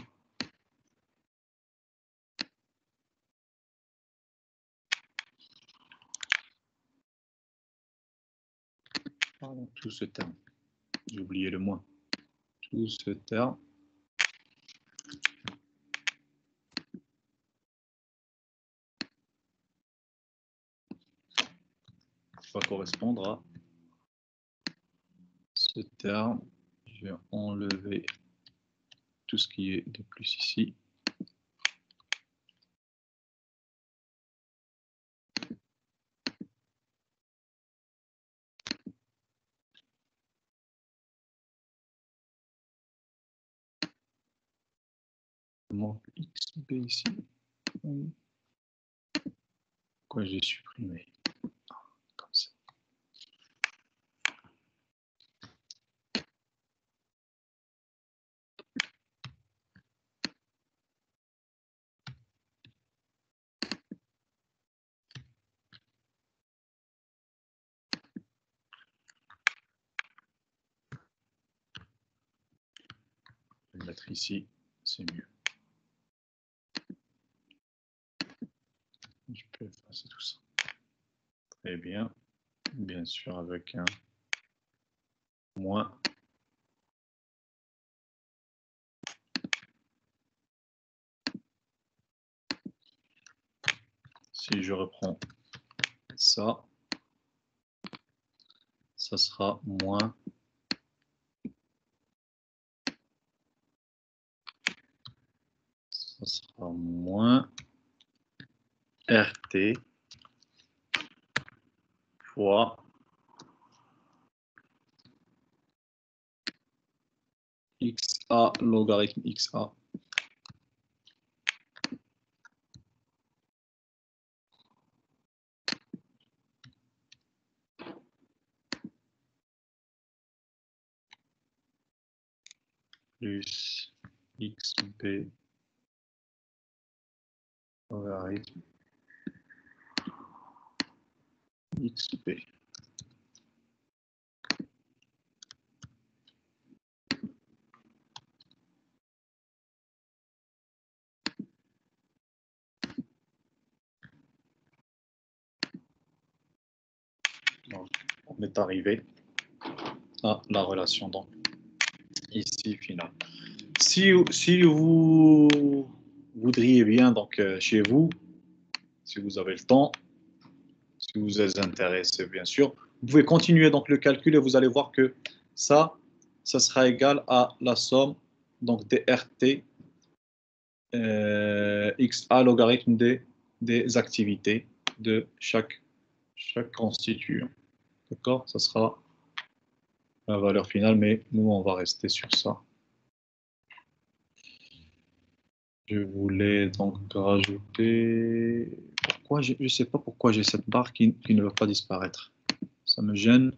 [SPEAKER 1] pardon, tout ce terme, j'ai oublié le moins, tout ce terme va correspondre à ce terme. Je vais enlever tout ce qui est de plus ici. Mon XB ici. Pourquoi j'ai supprimé? Comme ça. Je vais le mettre ici, c'est mieux. Je peux effacer tout ça. Très bien. Bien sûr, avec un moins. Si je reprends ça, ça sera moins. Ça sera moins RT fois XA logarithme XA plus XB logarithme XB. Donc, on est arrivé à la relation donc ici finale. Si vous voudriez bien donc chez vous, si vous avez le temps, si vous êtes intéressé bien sûr, vous pouvez continuer donc le calcul et vous allez voir que ça sera égal à la somme donc des RT XA logarithme des activités de chaque constituant. D'accord? Ça sera la valeur finale, mais nous, on va rester sur ça. Je voulais donc rajouter... Pourquoi je ne sais pas pourquoi j'ai cette barre qui ne veut pas disparaître. Ça me gêne.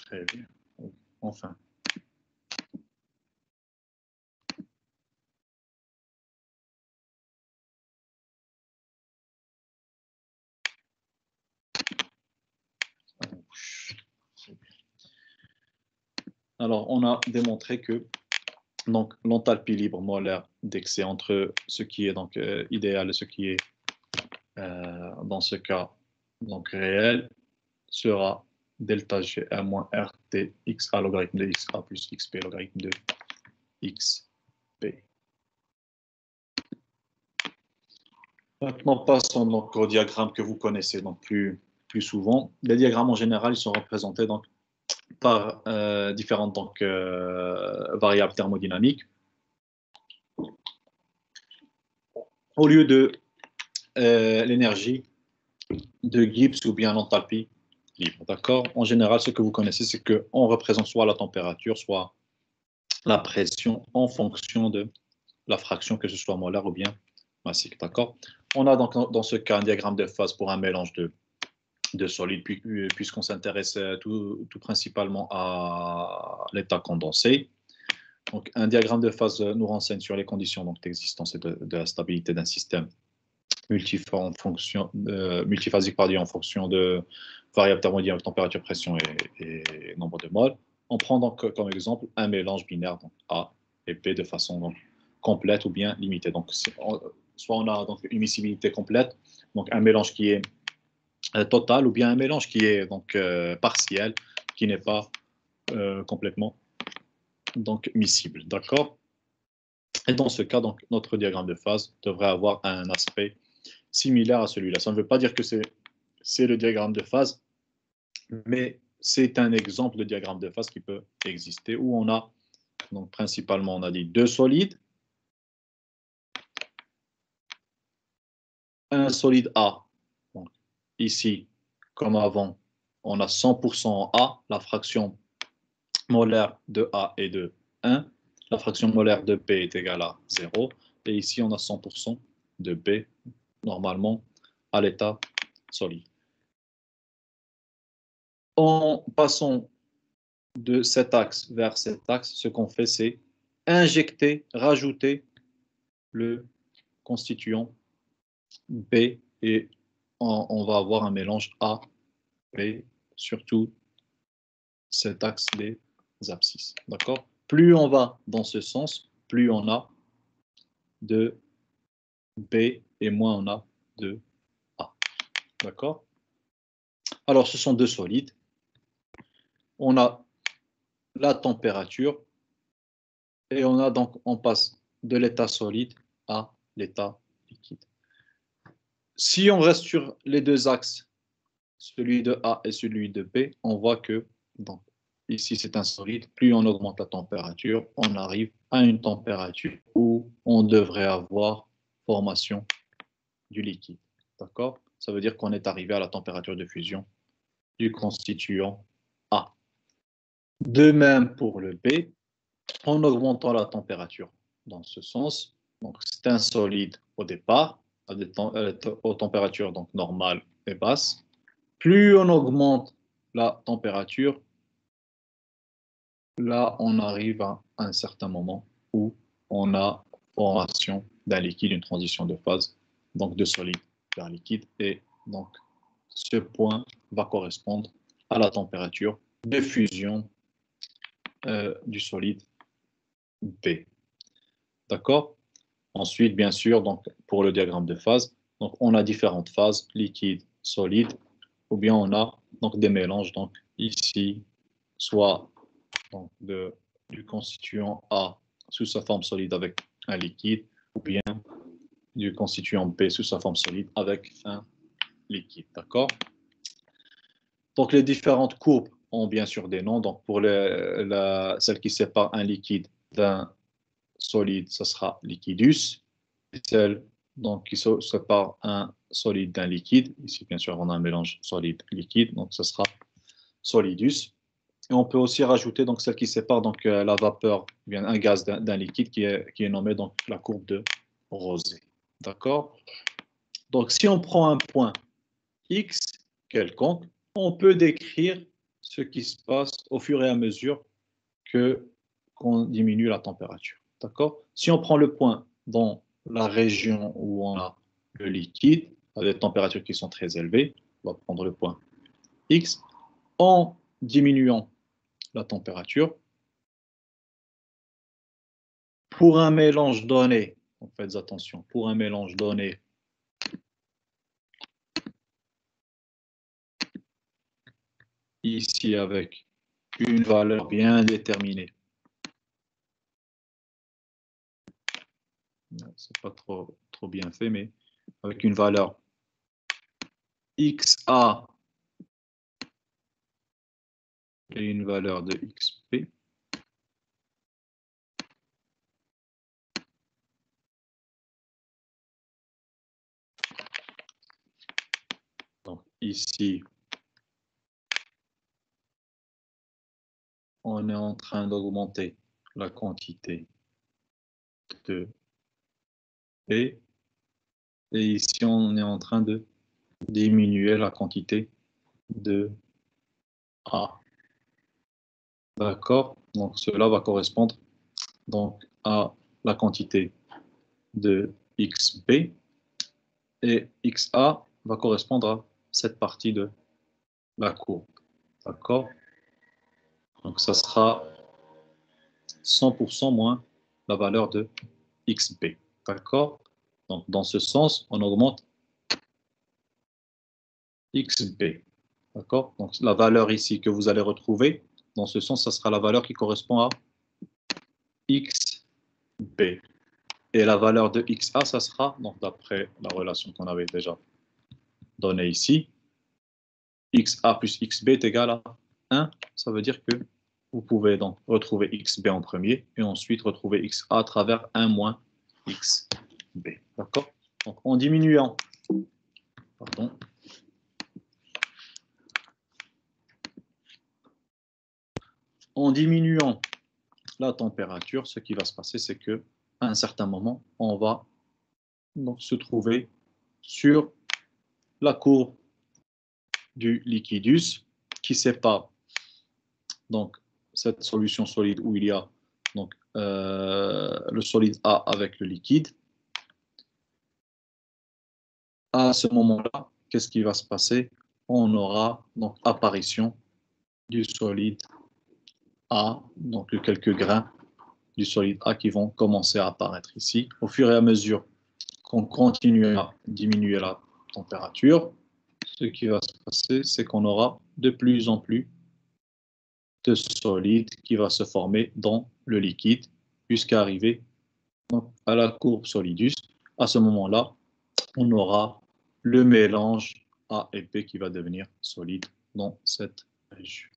[SPEAKER 1] Très bien. Enfin. Alors, on a démontré que donc l'enthalpie libre molaire d'excès entre ce qui est donc idéal et ce qui est dans ce cas donc réel sera delta G1 moins RT XA logarithme de XA plus XP logarithme de XP. Maintenant, passons donc au diagramme que vous connaissez donc plus souvent. Les diagrammes en général, ils sont représentés donc par différentes donc, variables thermodynamiques. Au lieu de l'énergie de Gibbs ou bien l'enthalpie libre. D'accord? En général, ce que vous connaissez, c'est qu'on représente soit la température, soit la pression en fonction de la fraction, que ce soit molaire ou bien massique. D'accord? On a donc dans ce cas un diagramme de phase pour un mélange de solides, puisqu'on s'intéresse tout principalement à l'état condensé. Donc, un diagramme de phase nous renseigne sur les conditions d'existence et de la stabilité d'un système multiphasique en fonction de variables thermodynamiques, température, pression et nombre de moles. On prend donc comme exemple un mélange binaire, donc A et B, de façon donc, complète ou bien limitée. Donc, soit on a donc une miscibilité complète, donc un mélange qui est total, ou bien un mélange qui est donc partiel, qui n'est pas complètement donc miscible. D'accord? Et dans ce cas, donc, notre diagramme de phase devrait avoir un aspect similaire à celui-là. Ça ne veut pas dire que c'est le diagramme de phase, mais c'est un exemple de diagramme de phase qui peut exister, où on a, donc principalement, on a dit deux solides, un solide A. Donc, ici, comme avant, on a 100% A, la fraction molaire de A est de 1, la fraction molaire de B est égale à 0, et ici on a 100% de B, normalement, à l'état solide. En passant de cet axe vers cet axe, ce qu'on fait, c'est injecter, rajouter le constituant B, et on va avoir un mélange A, B, surtout cet axe des abscisses. D'accord? Plus on va dans ce sens, plus on a de B et moins on a de A. D'accord? Alors, ce sont deux solides. On a la température et on passe de l'état solide à l'état liquide. Si on reste sur les deux axes, celui de A et celui de B, on voit que donc, ici c'est un solide, plus on augmente la température, on arrive à une température où on devrait avoir formation du liquide. D'accord? Ça veut dire qu'on est arrivé à la température de fusion du constituant A. De même pour le B, en augmentant la température dans ce sens. Donc, c'est un solide au départ, aux températures donc, normales et basses. Plus on augmente la température, là, on arrive à un certain moment où on a formation d'un liquide, une transition de phase, donc de solide vers liquide. Et donc, ce point va correspondre à la température de fusion du solide B. D'accord? Ensuite, bien sûr, donc, pour le diagramme de phase, donc, on a différentes phases, liquide, solide, ou bien on a donc, des mélanges. Donc, ici, soit donc, du constituant A sous sa forme solide avec un liquide, ou bien du constituant B sous sa forme solide avec un liquide. D'accord? Donc, les différentes courbes ont bien sûr des noms. Donc, pour celle qui sépare un liquide d'un solide, ce sera liquidus. Celle donc, qui sépare un solide d'un liquide, ici, bien sûr, on a un mélange solide-liquide, donc ce sera solidus. Et on peut aussi rajouter donc, celle qui sépare donc, la vapeur, bien un gaz d'un liquide qui est nommé donc, la courbe de Rosé. D'accord? Donc, si on prend un point X quelconque, on peut décrire ce qui se passe au fur et à mesure qu'on diminue la température. D'accord? Si on prend le point dans la région où on a le liquide, avec des températures qui sont très élevées, on va prendre le point X, en diminuant la température, pour un mélange donné, faites attention, pour un mélange donné, ici avec une valeur bien déterminée, c'est pas trop bien fait, mais avec une valeur XA et une valeur de XP, donc ici, on est en train d'augmenter la quantité de B, et ici, on est en train de diminuer la quantité de A. D'accord? Donc, cela va correspondre donc, à la quantité de XB, et XA va correspondre à cette partie de la courbe. D'accord? Donc, ça sera 100% moins la valeur de XB. D'accord? Donc, dans ce sens, on augmente XB. D'accord? Donc, la valeur ici que vous allez retrouver, dans ce sens, ça sera la valeur qui correspond à XB. Et la valeur de XA, ça sera, donc d'après la relation qu'on avait déjà donnée ici, XA plus XB est égal à 1. Ça veut dire que vous pouvez donc retrouver XB en premier et ensuite retrouver XA à travers 1 moins XB. D'accord? Donc en diminuant, pardon, en diminuant la température, ce qui va se passer, c'est que à un certain moment, on va donc se trouver sur la courbe du liquidus qui sépare donc cette solution solide où il y a donc, le solide A avec le liquide. À ce moment-là, qu'est-ce qui va se passer? On aura donc apparition du solide A, donc quelques grains du solide A qui vont commencer à apparaître ici. Au fur et à mesure qu'on continue à diminuer la température, ce qui va se passer, c'est qu'on aura de plus en plus de solide qui va se former dans le liquide jusqu'à arriver à la courbe solidus. À ce moment-là, on aura le mélange A et B qui va devenir solide dans cette région.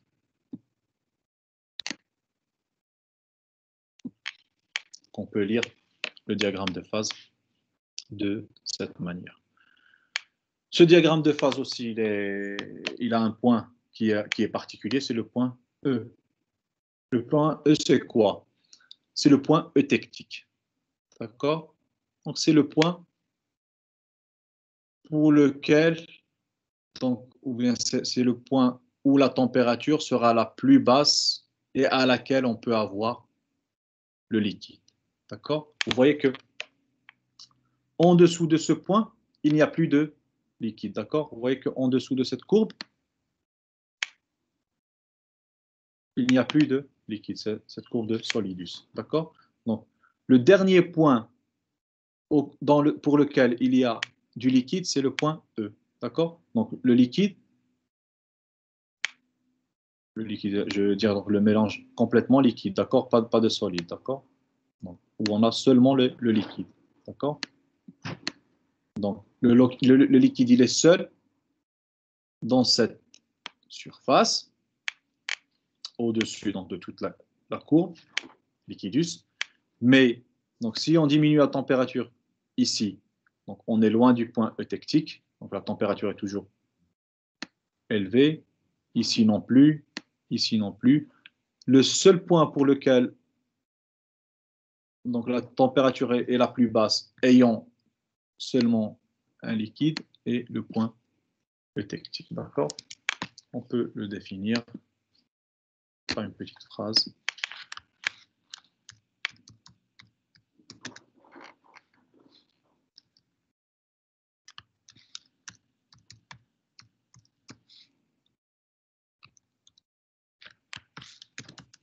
[SPEAKER 1] qu'on peut lire le diagramme de phase de cette manière. Ce diagramme de phase aussi, il a un point qui est particulier, c'est le point E. Le point E, c'est quoi? C'est le point eutectique. D'accord? Donc, c'est le point pour lequel, donc, ou bien c'est le point où la température sera la plus basse et à laquelle on peut avoir le liquide. D'accord? Vous voyez que en dessous de ce point, il n'y a plus de liquide. D'accord? Vous voyez qu'en dessous de cette courbe, il n'y a plus de liquide, cette courbe de solidus. D'accord? Donc, le dernier point pour lequel il y a du liquide, c'est le point E. D'accord? Donc, le liquide, je veux dire donc, le mélange complètement liquide. D'accord? Pas de solide. D'accord? Où on a seulement le liquide. D'accord? Donc, le liquide, il est seul dans cette surface, au-dessus donc, de toute la courbe, liquidus. Mais, donc, si on diminue la température ici, donc on est loin du point eutectique, donc la température est toujours élevée, ici non plus, ici non plus. Le seul point pour lequel donc, la température est la plus basse, ayant seulement un liquide, est le point eutectique. D'accord? On peut le définir par une petite phrase.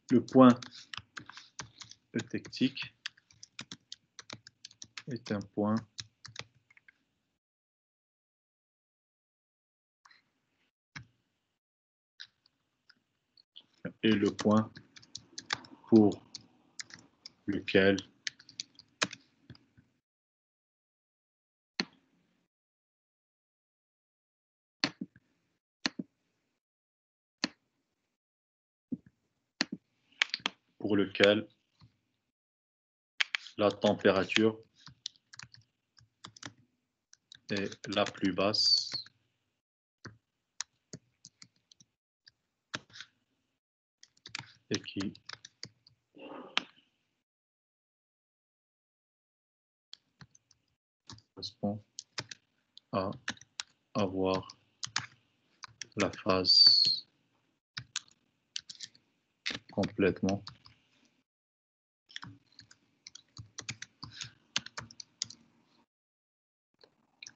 [SPEAKER 1] Le point eutectique est un point et le point pour lequel la température est la plus basse et qui correspond à avoir la phase complètement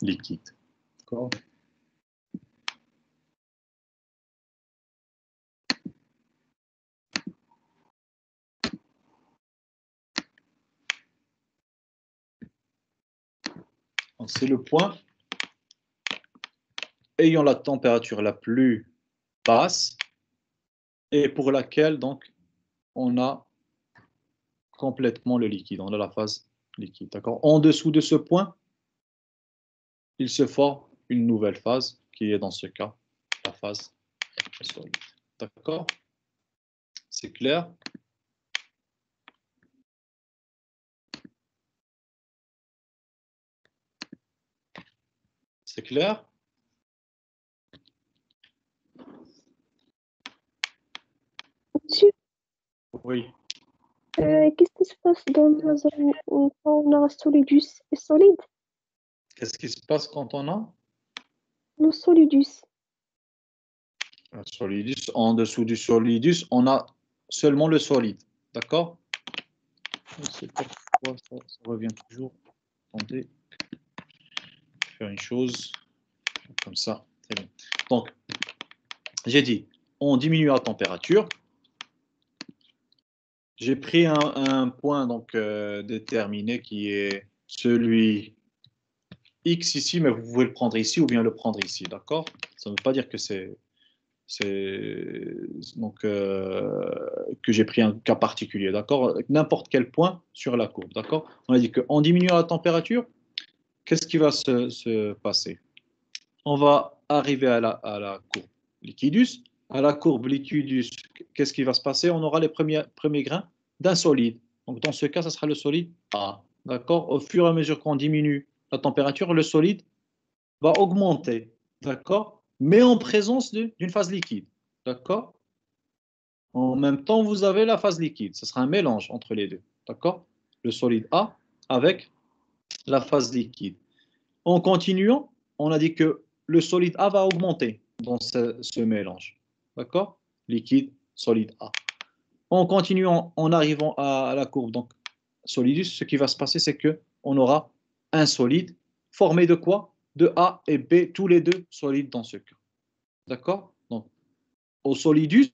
[SPEAKER 1] liquide. D'accord? C'est le point ayant la température la plus basse et pour laquelle donc on a complètement le liquide, on a la phase liquide. D'accord? En dessous de ce point, il se forme une nouvelle phase qui est dans ce cas la phase solide. D'accord? C'est clair? C'est clair?
[SPEAKER 2] Monsieur,
[SPEAKER 1] Oui.
[SPEAKER 2] qu'est-ce qui se passe dans la zone où on a solidus et solide?
[SPEAKER 1] Qu'est-ce qui se passe quand on a
[SPEAKER 2] Le solidus.
[SPEAKER 1] un solidus? En dessous du solidus, on a seulement le solide. D'accord? Je ne sais pas pourquoi ça revient toujours. Attendez. Je vais faire une chose comme ça. Très bien. Donc, j'ai dit, on diminue la température. J'ai pris un point donc, déterminé qui est celui X ici, mais vous pouvez le prendre ici ou bien le prendre ici, d'accord? Ça ne veut pas dire que donc que j'ai pris un cas particulier, d'accord? N'importe quel point sur la courbe, d'accord? On a dit qu'en diminuant la température, qu'est-ce qui va se passer? On va arriver à la courbe liquidus. À la courbe liquidus, qu'est-ce qui va se passer? On aura les premiers grains d'un solide. Donc, dans ce cas, ça sera le solide A. D'accord? Au fur et à mesure qu'on diminue la température, le solide va augmenter. D'accord? Mais en présence d'une phase liquide. D'accord? En même temps, vous avez la phase liquide. Ce sera un mélange entre les deux. D'accord? Le solide A avec la phase liquide. En continuant, on a dit que le solide A va augmenter dans ce mélange. D'accord? Liquide, solide A. En continuant, en arrivant à la courbe donc solidus, ce qui va se passer, c'est qu'on aura un solide formé de quoi? De A et B, tous les deux solides dans ce cas. D'accord? Donc, au solidus,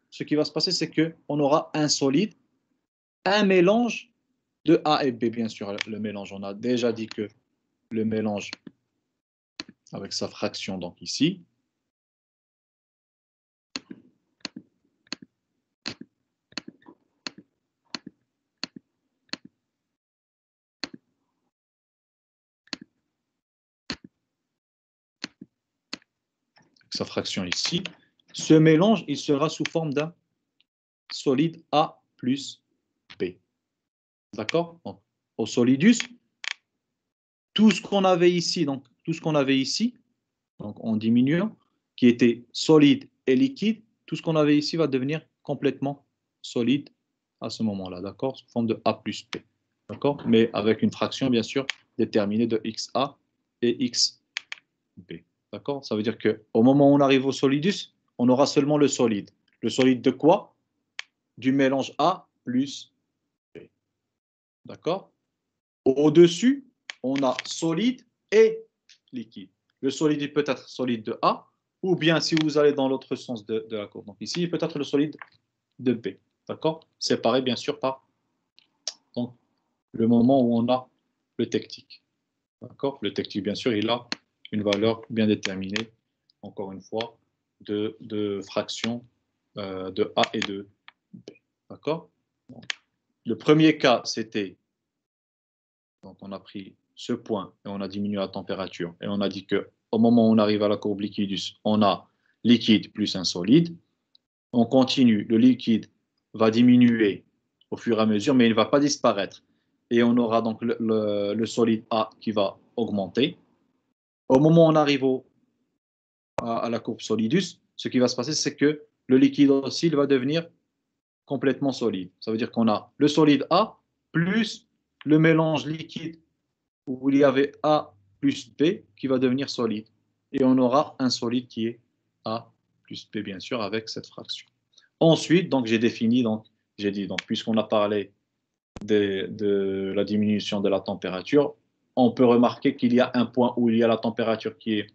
[SPEAKER 1] ce qui va se passer, c'est qu'on aura un solide, un mélange de A et B, bien sûr. Le mélange, on a déjà dit que le mélange avec sa fraction, donc ici, sa fraction ici, ce mélange, il sera sous forme d'un solide A plus B. D'accord? Au solidus, tout ce qu'on avait ici, donc tout ce qu'on avait ici, donc en diminuant, qui était solide et liquide, tout ce qu'on avait ici va devenir complètement solide à ce moment-là, d'accord? Sous forme de A plus B, d'accord? Mais avec une fraction, bien sûr, déterminée de XA et XB, d'accord? Ça veut dire qu'au moment où on arrive au solidus, on aura seulement le solide. Le solide de quoi? Du mélange A plus B, d'accord? Au-dessus, on a solide et liquide. Le solide il peut être solide de A, ou bien si vous allez dans l'autre sens de la courbe, donc ici, il peut être le solide de B. D'accord? Séparé bien sûr par donc, le moment où on a le tectique. D'accord? Le tectique, bien sûr, il a une valeur bien déterminée, encore une fois, de fraction de A et de B. D'accord? Le premier cas, c'était, donc on a pris ce point et on a diminué la température. Et on a dit qu'au moment où on arrive à la courbe liquidus, on a liquide plus un solide. On continue, le liquide va diminuer au fur et à mesure, mais il ne va pas disparaître. Et on aura donc le solide A qui va augmenter. Au moment où on arrive à la courbe solidus, ce qui va se passer, c'est que le liquide aussi il va devenir complètement solide. Ça veut dire qu'on a le solide A plus le mélange liquide où il y avait A plus B qui va devenir solide. Et on aura un solide qui est A plus B, bien sûr, avec cette fraction. Ensuite, donc, j'ai défini, donc, j'ai dit, donc, puisqu'on a parlé de la diminution de la température, on peut remarquer qu'il y a un point où il y a la température qui est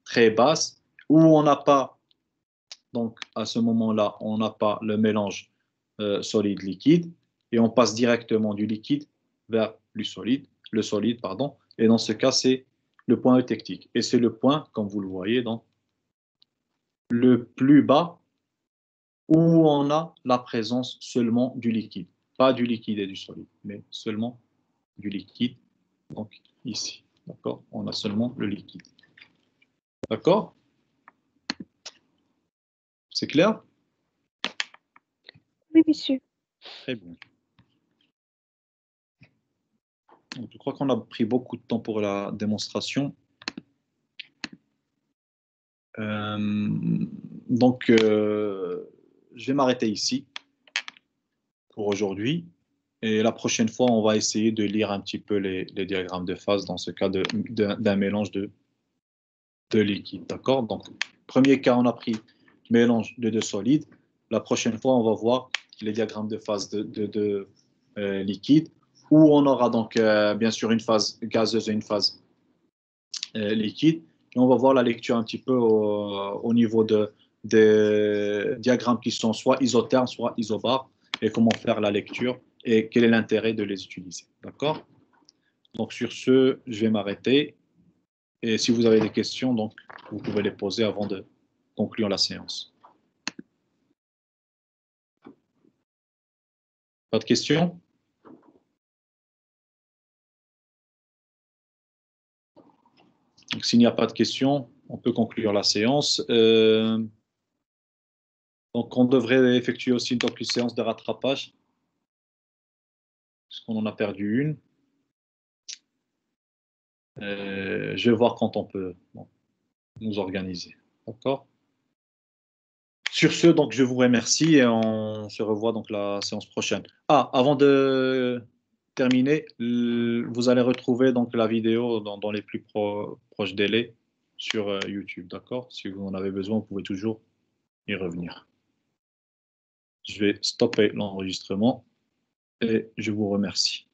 [SPEAKER 1] très basse, où on n'a pas, donc à ce moment-là, on n'a pas le mélange solide-liquide, et on passe directement du liquide vers le solide, pardon, et dans ce cas, c'est le point eutectique. Et c'est le point, comme vous le voyez, donc, le plus bas où on a la présence seulement du liquide. Pas du liquide et du solide, mais seulement du liquide. Donc ici, d'accord? On a seulement le liquide. D'accord? C'est clair?
[SPEAKER 2] Oui, monsieur.
[SPEAKER 1] Très bien. Donc, je crois qu'on a pris beaucoup de temps pour la démonstration. Donc, je vais m'arrêter ici pour aujourd'hui. Et la prochaine fois, on va essayer de lire un petit peu les diagrammes de phase dans ce cas d'un mélange de liquides. D'accord? Donc, premier cas, on a pris mélange de deux solides. La prochaine fois, on va voir les diagrammes de phase de liquide, où on aura donc bien sûr une phase gazeuse et une phase liquide. Et on va voir la lecture un petit peu au niveau des diagrammes qui sont soit isothermes, soit isobares, et comment faire la lecture et quel est l'intérêt de les utiliser. D'accord? Donc sur ce, je vais m'arrêter. Et si vous avez des questions, donc, vous pouvez les poser avant de conclure la séance. Pas de questions? Donc, s'il n'y a pas de questions, on peut conclure la séance. Donc, on devrait effectuer aussi donc, une séance de rattrapage puisqu'on en a perdu une. Je vais voir quand on peut nous organiser. D'accord? Sur ce, donc, je vous remercie et on se revoit donc la séance prochaine. Ah, avant de terminer, vous allez retrouver donc la vidéo dans les plus proches délais sur YouTube. D'accord? Si vous en avez besoin, vous pouvez toujours y revenir. Je vais stopper l'enregistrement et je vous remercie.